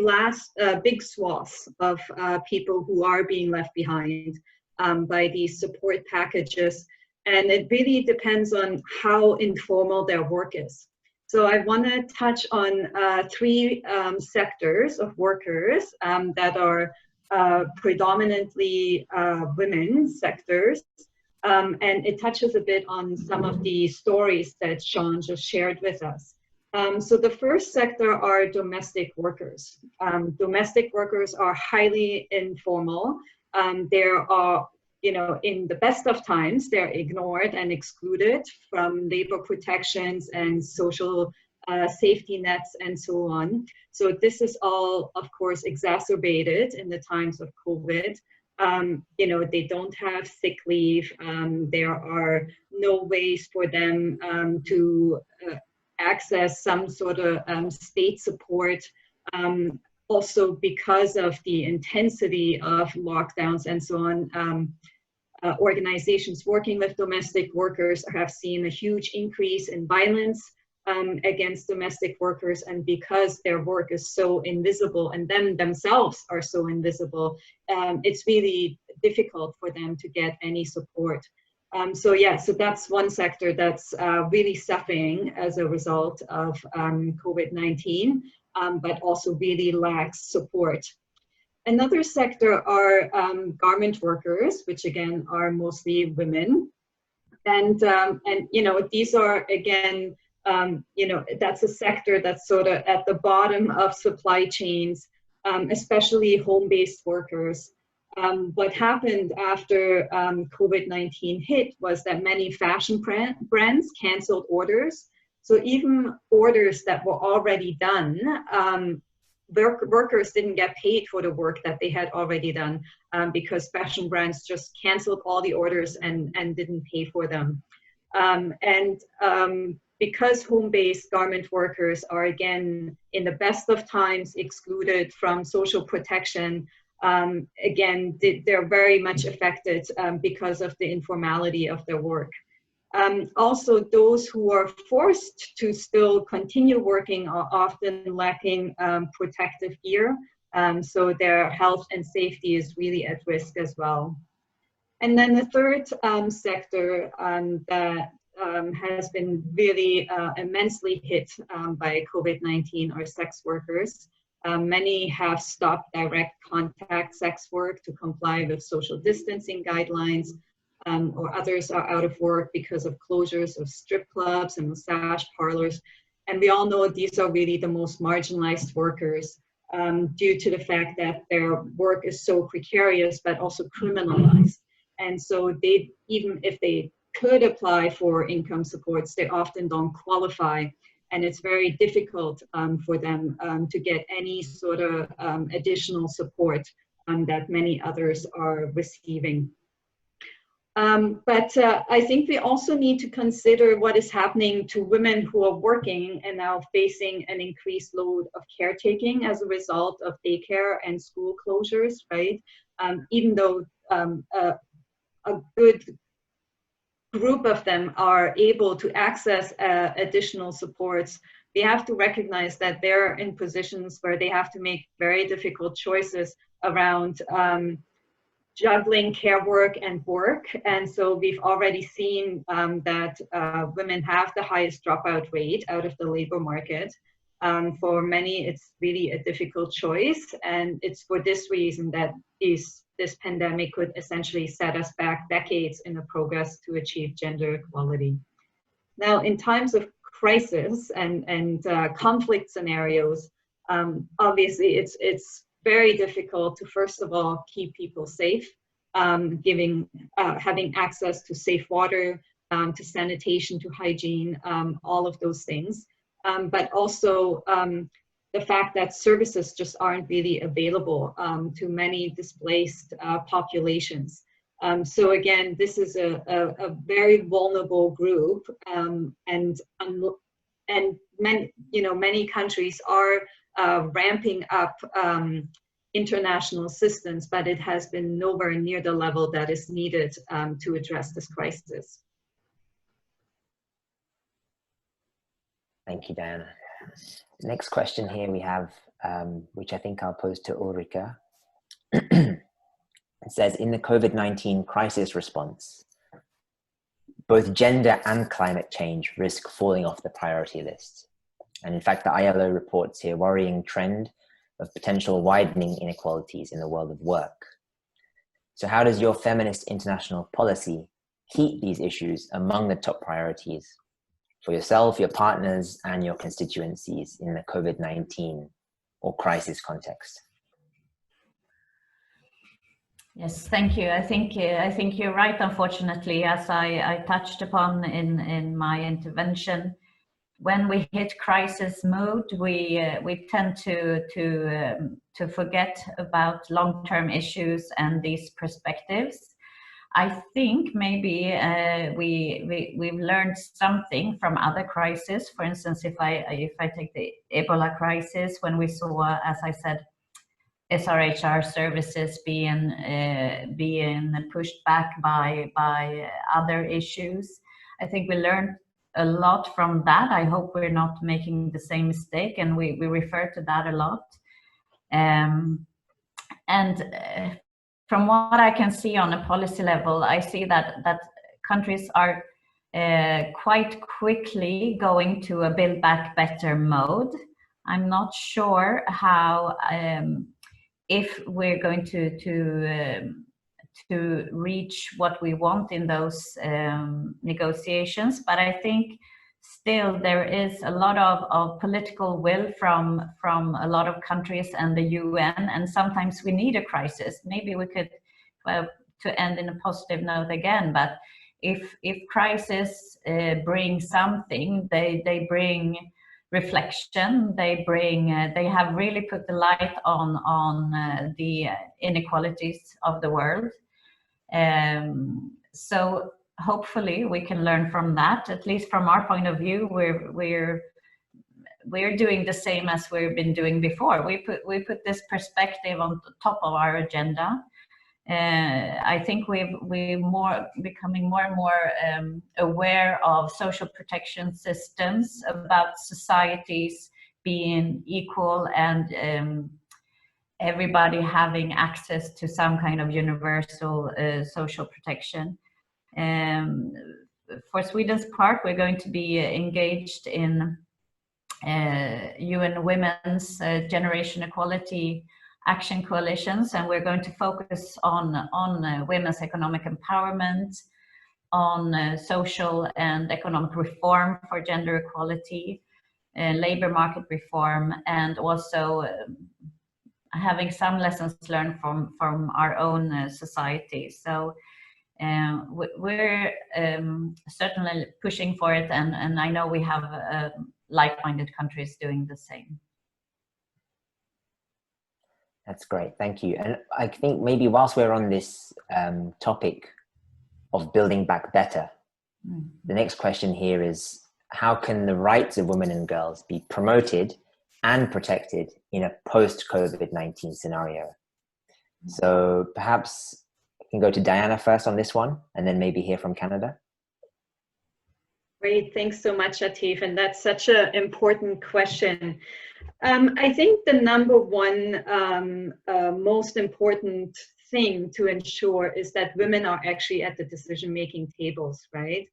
big swaths of people who are being left behind by these support packages. And it really depends on how informal their work is. So I want to touch on three sectors of workers that are predominantly women sectors. And it touches a bit on some of the stories that Shawn just shared with us. So the first sector are domestic workers. Domestic workers are highly informal. There are, you know, in the best of times, they're ignored and excluded from labor protections and social safety nets and so on. So this is all, of course, exacerbated in the times of COVID. You know, they don't have sick leave. There are no ways for them to access some sort of state support. Also because of the intensity of lockdowns and so on, organizations working with domestic workers have seen a huge increase in violence against domestic workers, and because their work is so invisible and themselves are so invisible, it's really difficult for them to get any support. So that's one sector that's really suffering as a result of COVID-19, but also really lacks support. Another sector are garment workers, which again are mostly women, and you know, these are again, you know, that's a sector that's sort of at the bottom of supply chains, especially home-based workers. What happened after COVID-19 hit was that many fashion brands canceled orders. So even orders that were already done, workers didn't get paid for the work that they had already done because fashion brands just canceled all the orders and didn't pay for them. Because home-based garment workers are, again, in the best of times excluded from social protection, again, they're very much affected because of the informality of their work. Also, those who are forced to still continue working are often lacking protective gear, so their health and safety is really at risk as well. And then the third sector that has been really immensely hit by COVID-19 are sex workers. Many have stopped direct contact sex work to comply with social distancing guidelines, or others are out of work because of closures of strip clubs and massage parlors. And we all know these are really the most marginalized workers due to the fact that their work is so precarious, but also criminalized. And so they, even if they could apply for income supports, they often don't qualify. And it's very difficult for them to get any sort of additional support that many others are receiving. But I think we also need to consider what is happening to women who are working and now facing an increased load of caretaking as a result of daycare and school closures, right? Even though a good group of them are able to access additional supports, they have to recognize that they're in positions where they have to make very difficult choices around juggling care work and work. And so we've already seen that women have the highest dropout rate out of the labor market. For many, it's really a difficult choice. And it's for this reason that this pandemic could essentially set us back decades in the progress to achieve gender equality. Now, in times of crisis and conflict scenarios, obviously it's very difficult to, first of all, keep people safe, having access to safe water, to sanitation, to hygiene, all of those things. But also the fact that services just aren't really available to many displaced populations. So again, this is a very vulnerable group, and many countries are ramping up international assistance, but it has been nowhere near the level that is needed to address this crisis. Thank you, Diana. Next question here we have, which I think I'll pose to Ulrika. It says, in the COVID-19 crisis response, both gender and climate change risk falling off the priority list. And in fact, the ILO reports here worrying trend of potential widening inequalities in the world of work. So how does your feminist international policy keep these issues among the top priorities for yourself, your partners, and your constituencies in the COVID-19 or crisis context? Yes, thank you. I think you're right. Unfortunately, as I touched upon in my intervention, when we hit crisis mode, we tend to forget about long-term issues and these perspectives. I think maybe we've learned something from other crises. For instance, if I take the Ebola crisis, when we saw, as I said, SRHR services being pushed back by other issues, I think we learned a lot from that. I hope we're not making the same mistake, and we refer to that a lot. From what I can see on a policy level, I see that countries are quite quickly going to a build back better mode. I'm not sure how, if we're going to reach what we want in those negotiations, but I think still there is a lot of political will from a lot of countries and the UN, and sometimes we need a crisis. Maybe we could, well, to end in a positive note again, but if crisis bring something, they bring reflection, they have really put the light on the inequalities of the world. So hopefully we can learn from that. At least from our point of view, we're doing the same as we've been doing before. We put this perspective on the top of our agenda. I think we're becoming more and more aware of social protection systems, about societies being equal and everybody having access to some kind of universal social protection. For Sweden's part, we're going to be engaged in UN Women's Generation Equality Action Coalitions, and we're going to focus on women's economic empowerment, on social and economic reform for gender equality, labor market reform, and also having some lessons learned from our own society. So we're certainly pushing for it, and I know we have like-minded countries doing the same. That's great, thank you. And I think maybe whilst we're on this topic of building back better, the next question here is, how can the rights of women and girls be promoted and protected in a post-COVID-19 scenario? So perhaps I can go to Diana first on this one, and then maybe hear from Canada. Great, thanks so much, Atif, and that's such an important question. I think the number one most important thing to ensure is that women are actually at the decision-making tables, right?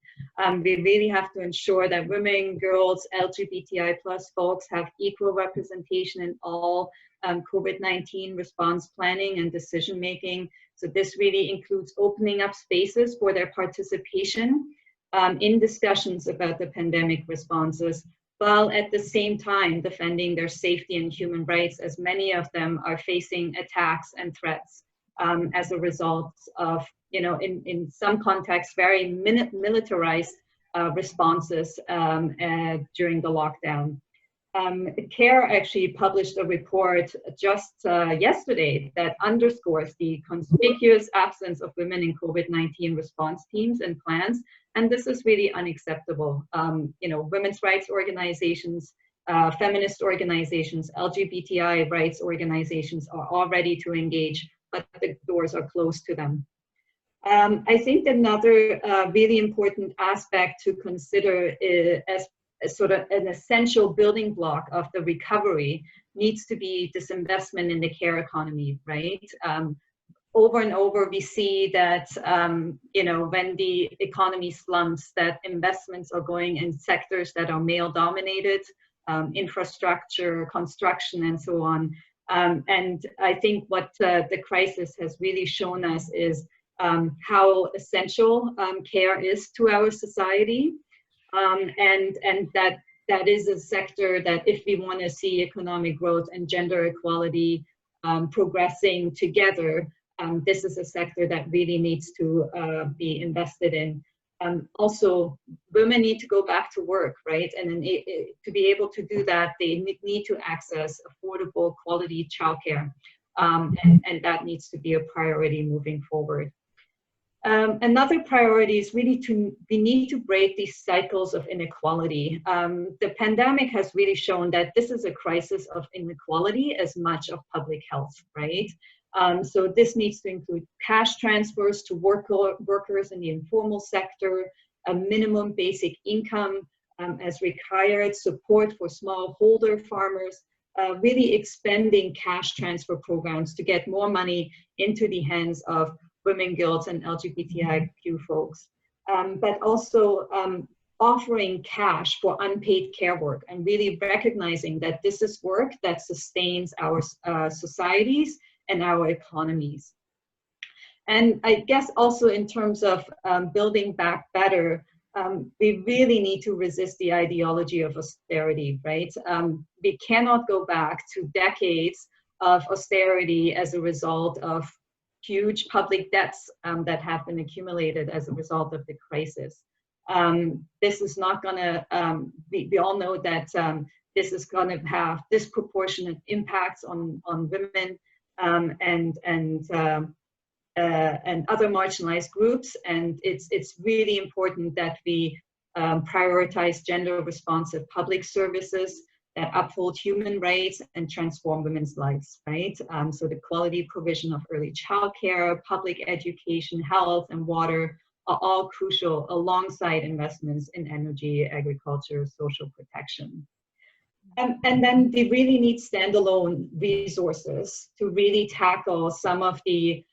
We really have to ensure that women, girls, LGBTI+ folks have equal representation in all COVID-19 response planning and decision-making. So this really includes opening up spaces for their participation in discussions about the pandemic responses, while at the same time defending their safety and human rights, as many of them are facing attacks and threats as a result of, you know, in some contexts, very militarized responses during the lockdown. CARE actually published a report just yesterday that underscores the conspicuous absence of women in COVID-19 response teams and plans, and this is really unacceptable. You know, women's rights organizations, feminist organizations, LGBTI rights organizations are all ready to engage, but the doors are closed to them. I think another really important aspect to consider as sort of an essential building block of the recovery needs to be disinvestment in the care economy, right? Over and over, we see that, you know, when the economy slumps, that investments are going in sectors that are male-dominated, infrastructure, construction, and so on. And I think what the crisis has really shown us is how essential care is to our society. And that is a sector that, if we want to see economic growth and gender equality progressing together, this is a sector that really needs to be invested in. Also, women need to go back to work, right? And to be able to do that, they need to access affordable, quality childcare, and that needs to be a priority moving forward. Another priority is really we need to break these cycles of inequality. The pandemic has really shown that this is a crisis of inequality as much of public health, right? So this needs to include cash transfers to workers in the informal sector, a minimum basic income as required, support for smallholder farmers, really expanding cash transfer programs to get more money into the hands of women, girls, and LGBTIQ folks, but also offering cash for unpaid care work and really recognizing that this is work that sustains our societies and our economies. And I guess also in terms of building back better, we really need to resist the ideology of austerity, right? We cannot go back to decades of austerity as a result of huge public debts that have been accumulated as a result of the crisis. This is not gonna, we all know that this is gonna have disproportionate impacts on women and other marginalized groups, and it's really important that we prioritize gender responsive public services, that uphold human rights and transform women's lives, right? So the quality provision of early childcare, public education, health, and water are all crucial alongside investments in energy, agriculture, social protection. And then they really need standalone resources to really tackle some of the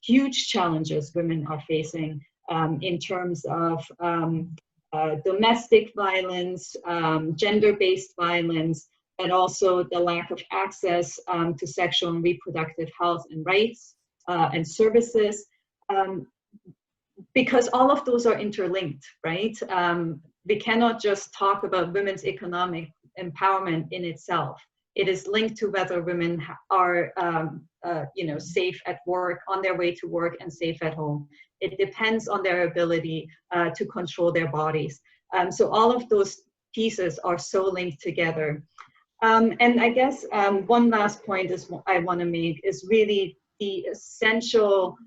huge challenges women are facing in terms of domestic violence, gender-based violence, and also the lack of access to sexual and reproductive health and rights and services, because all of those are interlinked, right? We cannot just talk about women's economic empowerment in itself. It is linked to whether women are safe at work, on their way to work, and safe at home. It depends on their ability to control their bodies. So all of those pieces are so linked together. And I guess one last point is I want to make is really the essential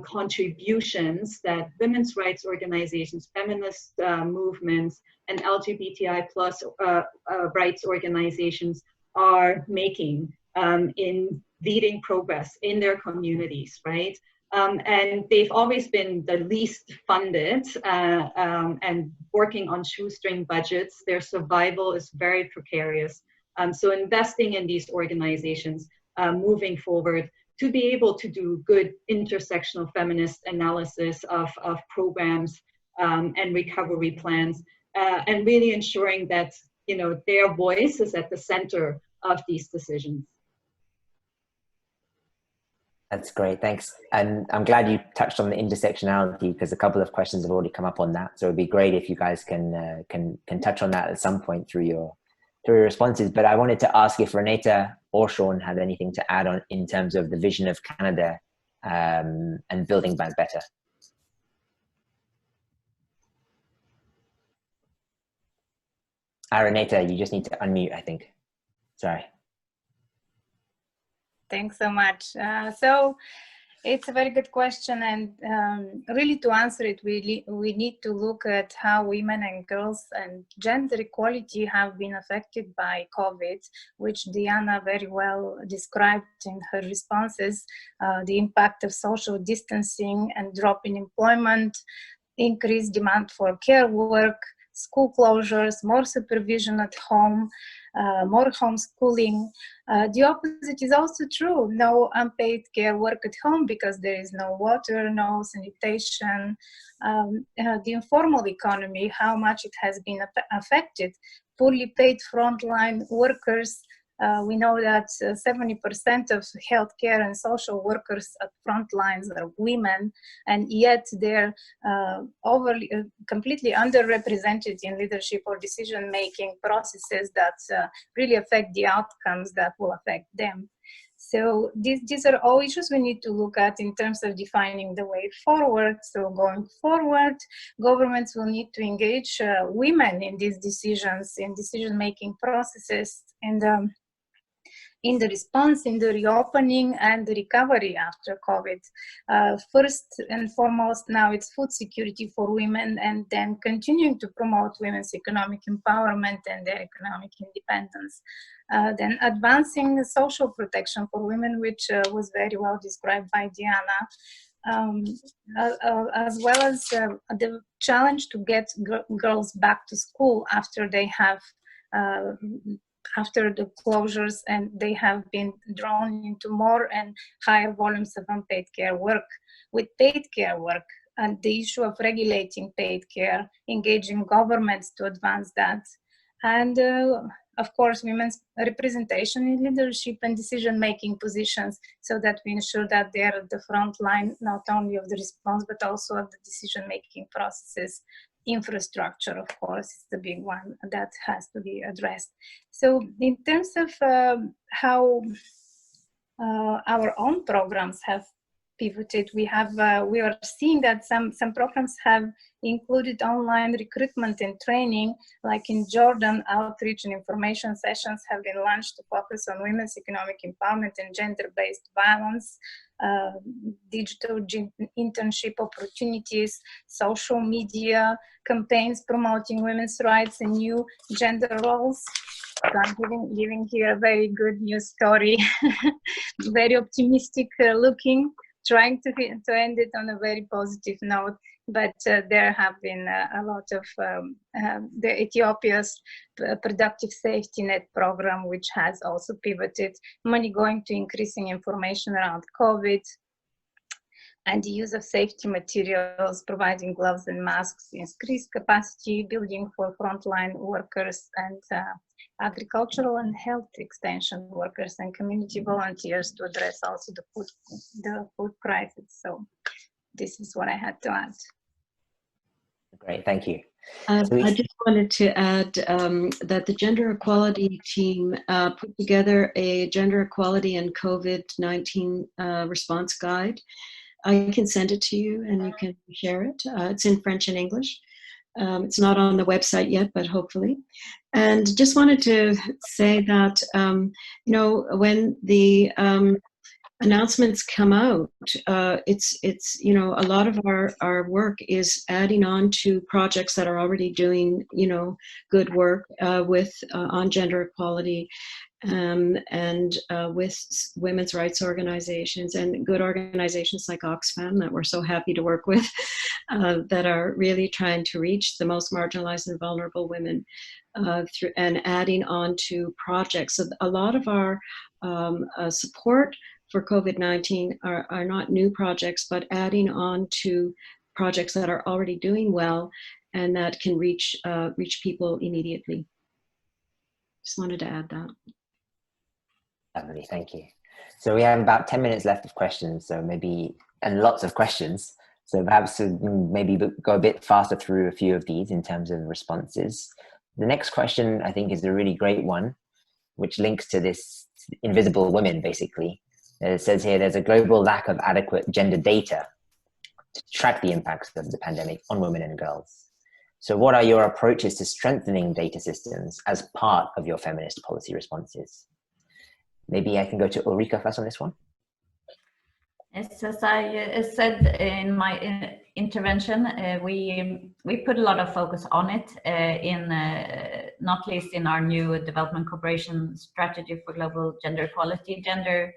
contributions that women's rights organizations, feminist movements, and LGBTI plus rights organizations are making in leading progress in their communities, right? And they've always been the least funded and working on shoestring budgets. Their survival is very precarious. So investing in these organizations moving forward to be able to do good intersectional feminist analysis of programs and recovery plans, and really ensuring that their voice is at the center of these decisions. That's great, thanks. And I'm glad you touched on the intersectionality, because a couple of questions have already come up on that. So it'd be great if you guys can touch on that at some point through your responses. But I wanted to ask if Reneta or Shawn had anything to add on in terms of the vision of Canada and building back better. Reneta, you just need to unmute, I think. Sorry. Thanks so much. So it's a very good question, and really to answer it, we need to look at how women and girls and gender equality have been affected by COVID, which Diana very well described in her responses, the impact of social distancing and drop in employment, increased demand for care work, school closures, more supervision at home, more homeschooling. The opposite is also true. No unpaid care work at home because there is no water, no sanitation. The informal economy, how much it has been affected. Poorly paid frontline workers. We know that 70% of healthcare and social workers at front lines are women, and yet they're completely underrepresented in leadership or decision-making processes that really affect the outcomes that will affect them. So these are all issues we need to look at in terms of defining the way forward. So going forward, governments will need to engage women in these decisions, in decision-making processes, and in the response, in the reopening and the recovery after COVID. First and foremost, now it's food security for women, and then continuing to promote women's economic empowerment and their economic independence. Then advancing social protection for women, which was very well described by Diana. As well as the challenge to get girls back to school after they have after the closures, and they have been drawn into more and higher volumes of unpaid care work. With paid care work and the issue of regulating paid care, engaging governments to advance that, and of course women's representation in leadership and decision-making positions, so that we ensure that they are at the front line not only of the response but also of the decision-making processes. Infrastructure, of course, is the big one that has to be addressed. So in terms of how our own programs have pivoted, we are seeing that some programs have included online recruitment and training, like in Jordan. Outreach and information sessions have been launched to focus on women's economic empowerment and gender-based violence, digital internship opportunities, social media campaigns promoting women's rights and new gender roles. So I'm giving here a very good news story, very optimistic looking, trying to end it on a very positive note. But there have been a lot of the Ethiopia's productive safety net program, which has also pivoted money going to increasing information around COVID, and the use of safety materials, providing gloves and masks, increased capacity building for frontline workers and agricultural and health extension workers and community volunteers to address also the food crisis. So this is what I had to add. Great, thank you. I just wanted to add that the Gender Equality team put together a Gender Equality and COVID-19 response guide. I can send it to you and you can share it. It's in French and English. It's not on the website yet, but hopefully. And just wanted to say that, you know, when the announcements come out, it's you know, a lot of our work is adding on to projects that are already doing, you know, good work with on gender equality, and with women's rights organizations and good organizations like Oxfam that we're so happy to work with, that are really trying to reach the most marginalized and vulnerable women through, and adding on to projects. So a lot of our support for COVID-19 are not new projects, but adding on to projects that are already doing well and that can reach people immediately. Just wanted to add that. Lovely, thank you. So we have about 10 minutes left of questions, so maybe, and lots of questions. So perhaps maybe go a bit faster through a few of these in terms of responses. The next question I think is a really great one, which links to this invisible women basically. It says here, there's a global lack of adequate gender data to track the impacts of the pandemic on women and girls. So what are your approaches to strengthening data systems as part of your feminist policy responses? Maybe I can go to Ulrika first on this one. Yes, as I said in my intervention, we put a lot of focus on it, not least in our new development cooperation strategy for global gender equality. Gender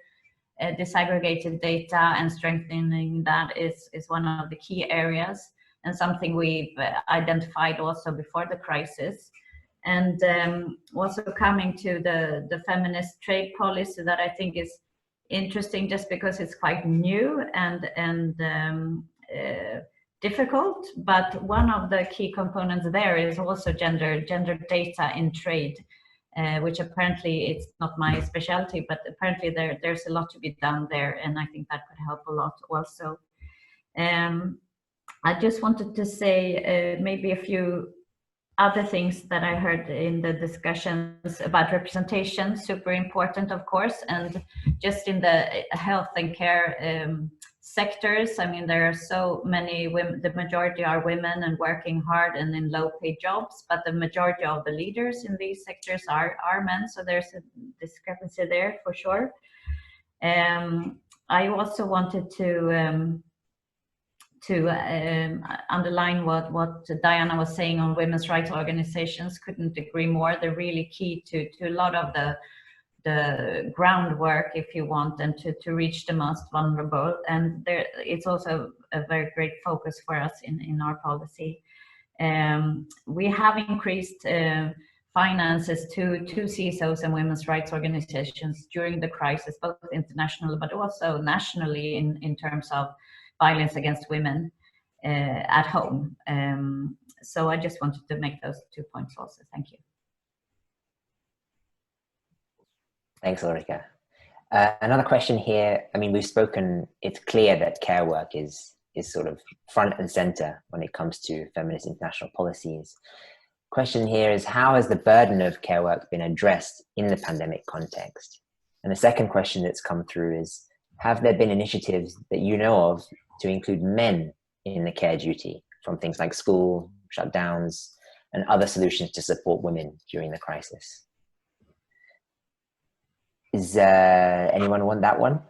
disaggregated data and strengthening that is one of the key areas, and something we've identified also before the crisis. And also coming to the feminist trade policy that I think is interesting just because it's quite new and difficult, but one of the key components there is also gender data in trade, which apparently it's not my specialty, but apparently there's a lot to be done there, and I think that could help a lot also. I just wanted to say maybe a few other things that I heard in the discussions about representation, super important, of course, and just in the health and care sectors. I mean, there are so many women, the majority are women and working hard and in low paid jobs, but the majority of the leaders in these sectors are men, so there's a discrepancy there for sure. I also wanted to underline what Diana was saying on women's rights organizations. Couldn't agree more. They're really key to a lot of the groundwork, if you want, and to reach the most vulnerable. And it's also a very great focus for us in our policy. We have increased finances to CSOs and women's rights organizations during the crisis, both international but also nationally in terms of violence against women at home. So I just wanted to make those 2 points also. Thank you. Thanks, Ulrika. Another question here. I mean, we've spoken, it's clear that care work is sort of front and center when it comes to feminist international policies. Question here is, how has the burden of care work been addressed in the pandemic context? And the second question that's come through is, have there been initiatives that you know of to include men in the care duty, from things like school shutdowns and other solutions to support women during the crisis? Is anyone want that one?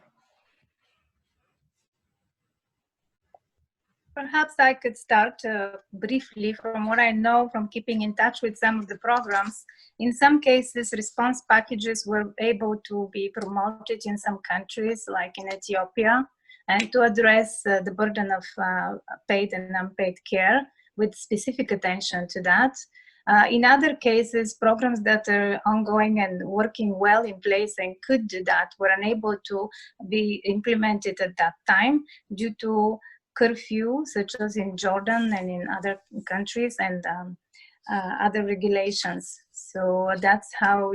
Perhaps I could start briefly from what I know from keeping in touch with some of the programs. In some cases, response packages were able to be promoted in some countries, like in Ethiopia, and to address the burden of paid and unpaid care with specific attention to that. In other cases, programs that are ongoing and working well in place and could do that were unable to be implemented at that time due to curfew, such as in Jordan and in other countries, and other regulations. So that's how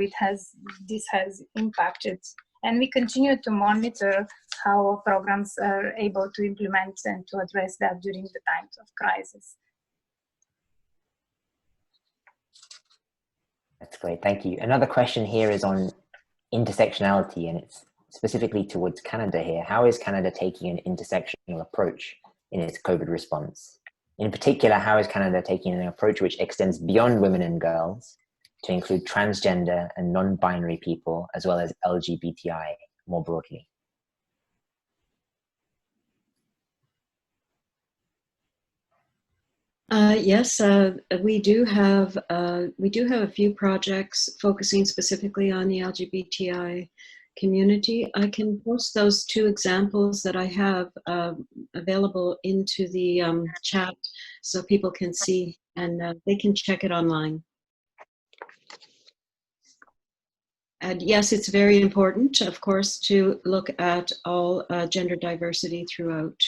this has impacted. And we continue to monitor how programs are able to implement and to address that during the times of crisis. That's great, thank you. Another question here is on intersectionality, and it's specifically towards Canada here. How is Canada taking an intersectional approach in its COVID response? In particular, how is Canada taking an approach which extends beyond women and girls to include transgender and non-binary people, as well as LGBTI more broadly? Yes, we do have a few projects focusing specifically on the LGBTI community. I can post those two examples that I have available into the chat so people can see, and they can check it online. And yes, it's very important, of course, to look at all gender diversity throughout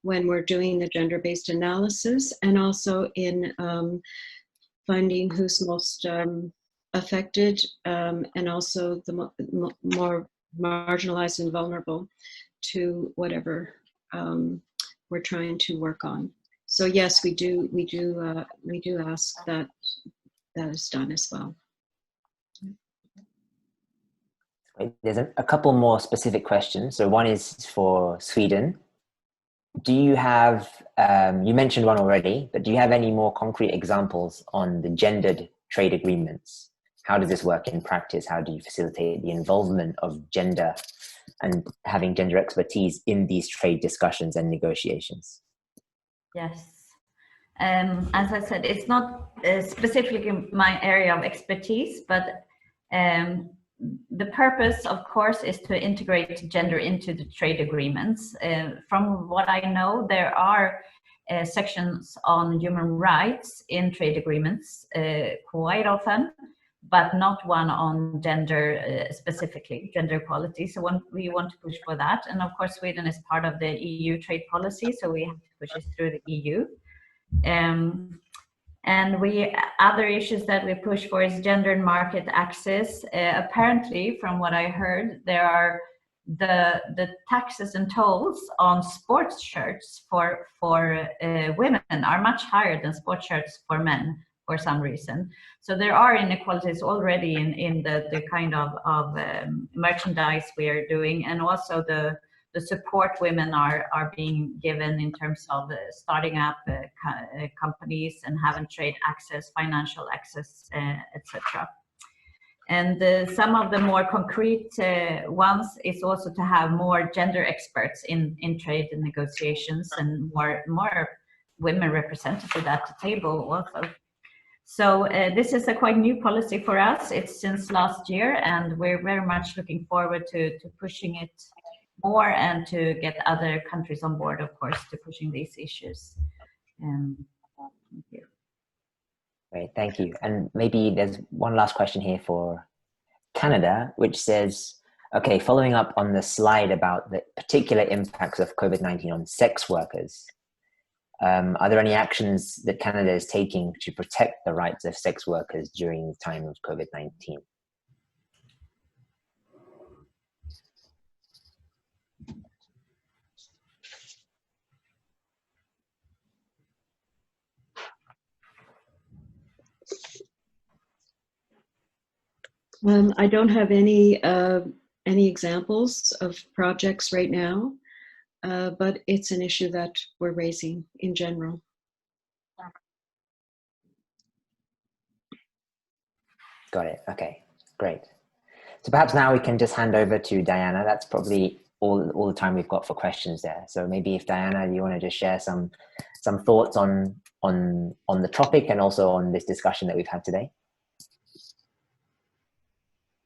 when we're doing the gender-based analysis, and also in finding who's most affected, and also the more marginalized and vulnerable to whatever we're trying to work on. So yes, we do ask that that is done as well. There's a couple more specific questions. So one is for Sweden. Do you have, you mentioned one already, but do you have any more concrete examples on the gendered trade agreements? How does this work in practice? How do you facilitate the involvement of gender and having gender expertise in these trade discussions and negotiations? Yes. As I said, it's not specifically my area of expertise, but the purpose, of course, is to integrate gender into the trade agreements. From what I know, there are sections on human rights in trade agreements quite often, but not one on gender specifically, gender equality. So we want to push for that. And of course, Sweden is part of the EU trade policy, so we have to push it through the EU. And other issues that we push for is gender and market access. Apparently, from what I heard, there are the taxes and tolls on sports shirts for women are much higher than sports shirts for men for some reason. So there are inequalities already in the kind of merchandise we are doing, and also the support women are being given in terms of starting up companies and having trade access, financial access, etc. And some of the more concrete ones is also to have more gender experts in trade and negotiations, and more women represented at the table also. So this is a quite new policy for us. It's since last year, and we're very much looking forward to pushing it more and to get other countries on board, of course, to pushing these issues. Thank you. Great, thank you. And maybe there's one last question here for Canada, which says, okay, following up on the slide about the particular impacts of COVID-19 on sex workers, are there any actions that Canada is taking to protect the rights of sex workers during the time of COVID-19? I don't have any examples of projects right now, but it's an issue that we're raising in general. Got it. Okay, great. So perhaps now we can just hand over to Diana. That's probably all the time we've got for questions there. So maybe if Diana, you want to just share some thoughts on the topic and also on this discussion that we've had today.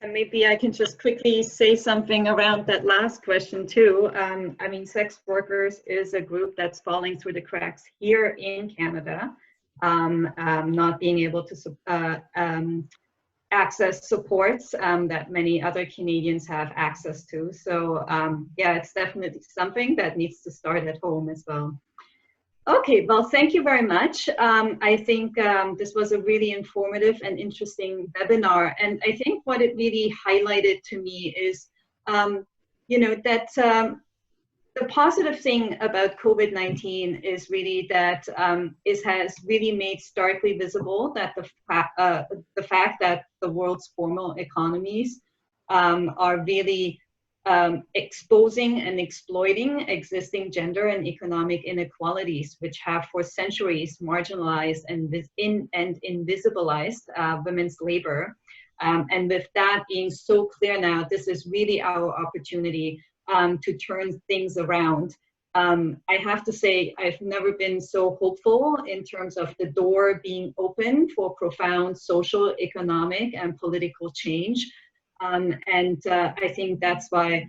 And maybe I can just quickly say something around that last question too. I mean, sex workers is a group that's falling through the cracks here in Canada, not being able to access supports that many other Canadians have access to. So yeah, it's definitely something that needs to start at home as well. Okay, well, thank you very much. I think this was a really informative and interesting webinar. And I think what it really highlighted to me is, you know, that the positive thing about COVID-19 is really that it has really made starkly visible that the fact that the world's formal economies are really exposing and exploiting existing gender and economic inequalities, which have for centuries marginalized and invisibilized women's labor. And with that being so clear now, this is really our opportunity to turn things around. I have to say, I've never been so hopeful in terms of the door being open for profound social, economic, and political change. I think that's why,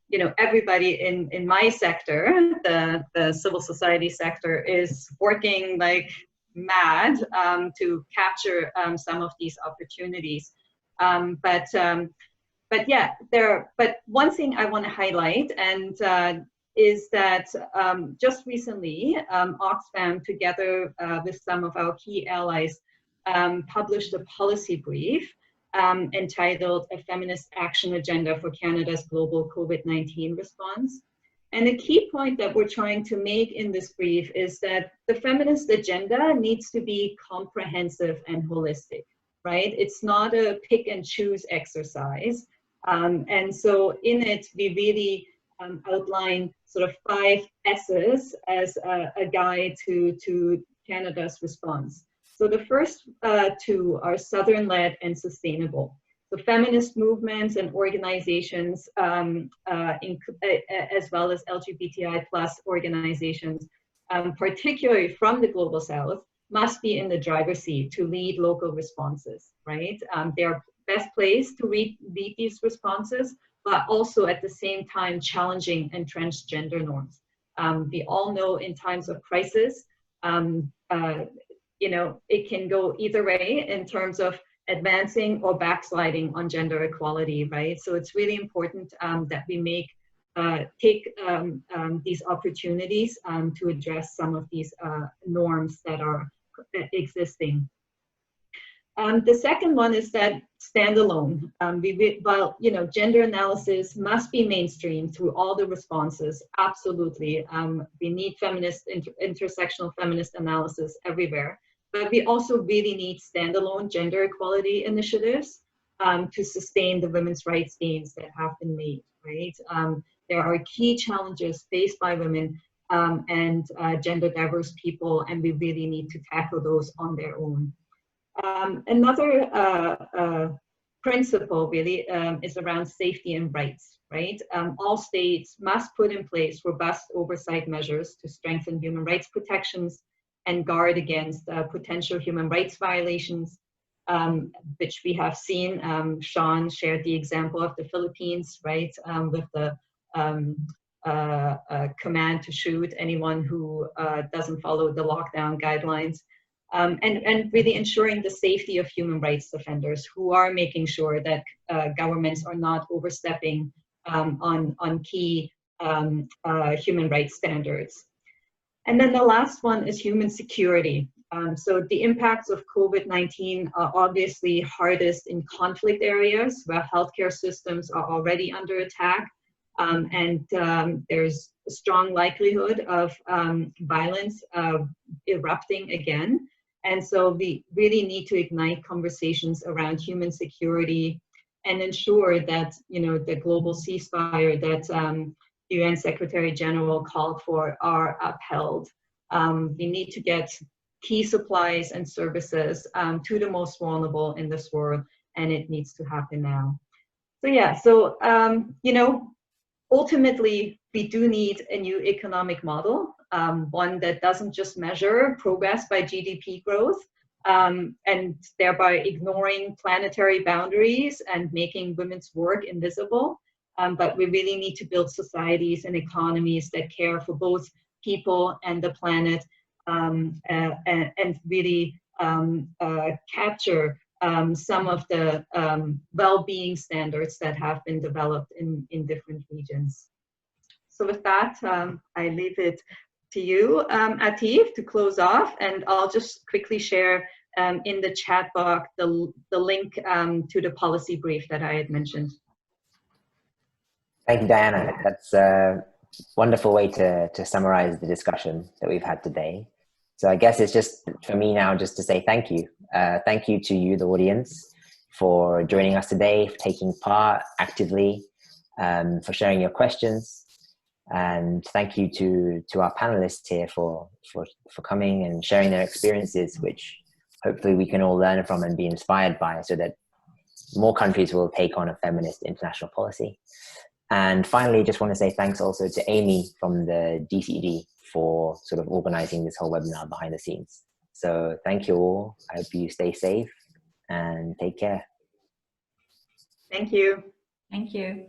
you know, everybody in my sector, the civil society sector, is working like mad to capture some of these opportunities. But yeah, but one thing I want to highlight is that just recently, Oxfam, together with some of our key allies, published a policy brief entitled A Feminist Action Agenda for Canada's Global COVID-19 Response. And a key point that we're trying to make in this brief is that the feminist agenda needs to be comprehensive and holistic, right? It's not a pick and choose exercise. And so in it, we really outline sort of 5 S's as a guide to Canada's response. So the first 2 are Southern-led and sustainable. So feminist movements and organizations, as well as LGBTI+ organizations, particularly from the Global South, must be in the driver's seat to lead local responses, right? They are best placed to lead these responses, but also at the same time challenging entrenched gender norms. We all know in times of crisis, you know, it can go either way in terms of advancing or backsliding on gender equality, right? So it's really important that we take these opportunities to address some of these norms that are existing. The second one is that standalone. Well, you know, gender analysis must be mainstreamed through all the responses, absolutely. We need intersectional feminist analysis everywhere. But we also really need standalone gender equality initiatives to sustain the women's rights gains that have been made, right? There are key challenges faced by women and gender diverse people, and we really need to tackle those on their own. Another principle really is around safety and rights, right? All states must put in place robust oversight measures to strengthen human rights protections and guard against potential human rights violations, which we have seen. Shawn shared the example of the Philippines, right, with the command to shoot anyone who doesn't follow the lockdown guidelines, and really ensuring the safety of human rights defenders who are making sure that governments are not overstepping on key human rights standards. And then the last one is human security. So the impacts of COVID-19 are obviously hardest in conflict areas where healthcare systems are already under attack, and there's a strong likelihood of violence erupting again. And so we really need to ignite conversations around human security and ensure that, you know, the global ceasefire that UN Secretary General called for are upheld. We need to get key supplies and services to the most vulnerable in this world, and it needs to happen now. So yeah, so you know, ultimately, we do need a new economic model, one that doesn't just measure progress by GDP growth, and thereby ignoring planetary boundaries and making women's work invisible. But we really need to build societies and economies that care for both people and the planet, and really capture some of the well-being standards that have been developed in different regions. So with that, I leave it to you, Atif, to close off, and I'll just quickly share in the chat box the link to the policy brief that I had mentioned. Thank you, Diana. That's a wonderful way to summarize the discussion that we've had today. So I guess it's just for me now just to say thank you. Thank you to you, the audience, for joining us today, for taking part actively, for sharing your questions. And thank you to our panelists here for coming and sharing their experiences, which hopefully we can all learn from and be inspired by, so that more countries will take on a feminist international policy. And finally, just want to say thanks also to Amy from the DCED for sort of organizing this whole webinar behind the scenes. So thank you all. I hope you stay safe and take care. Thank you. Thank you.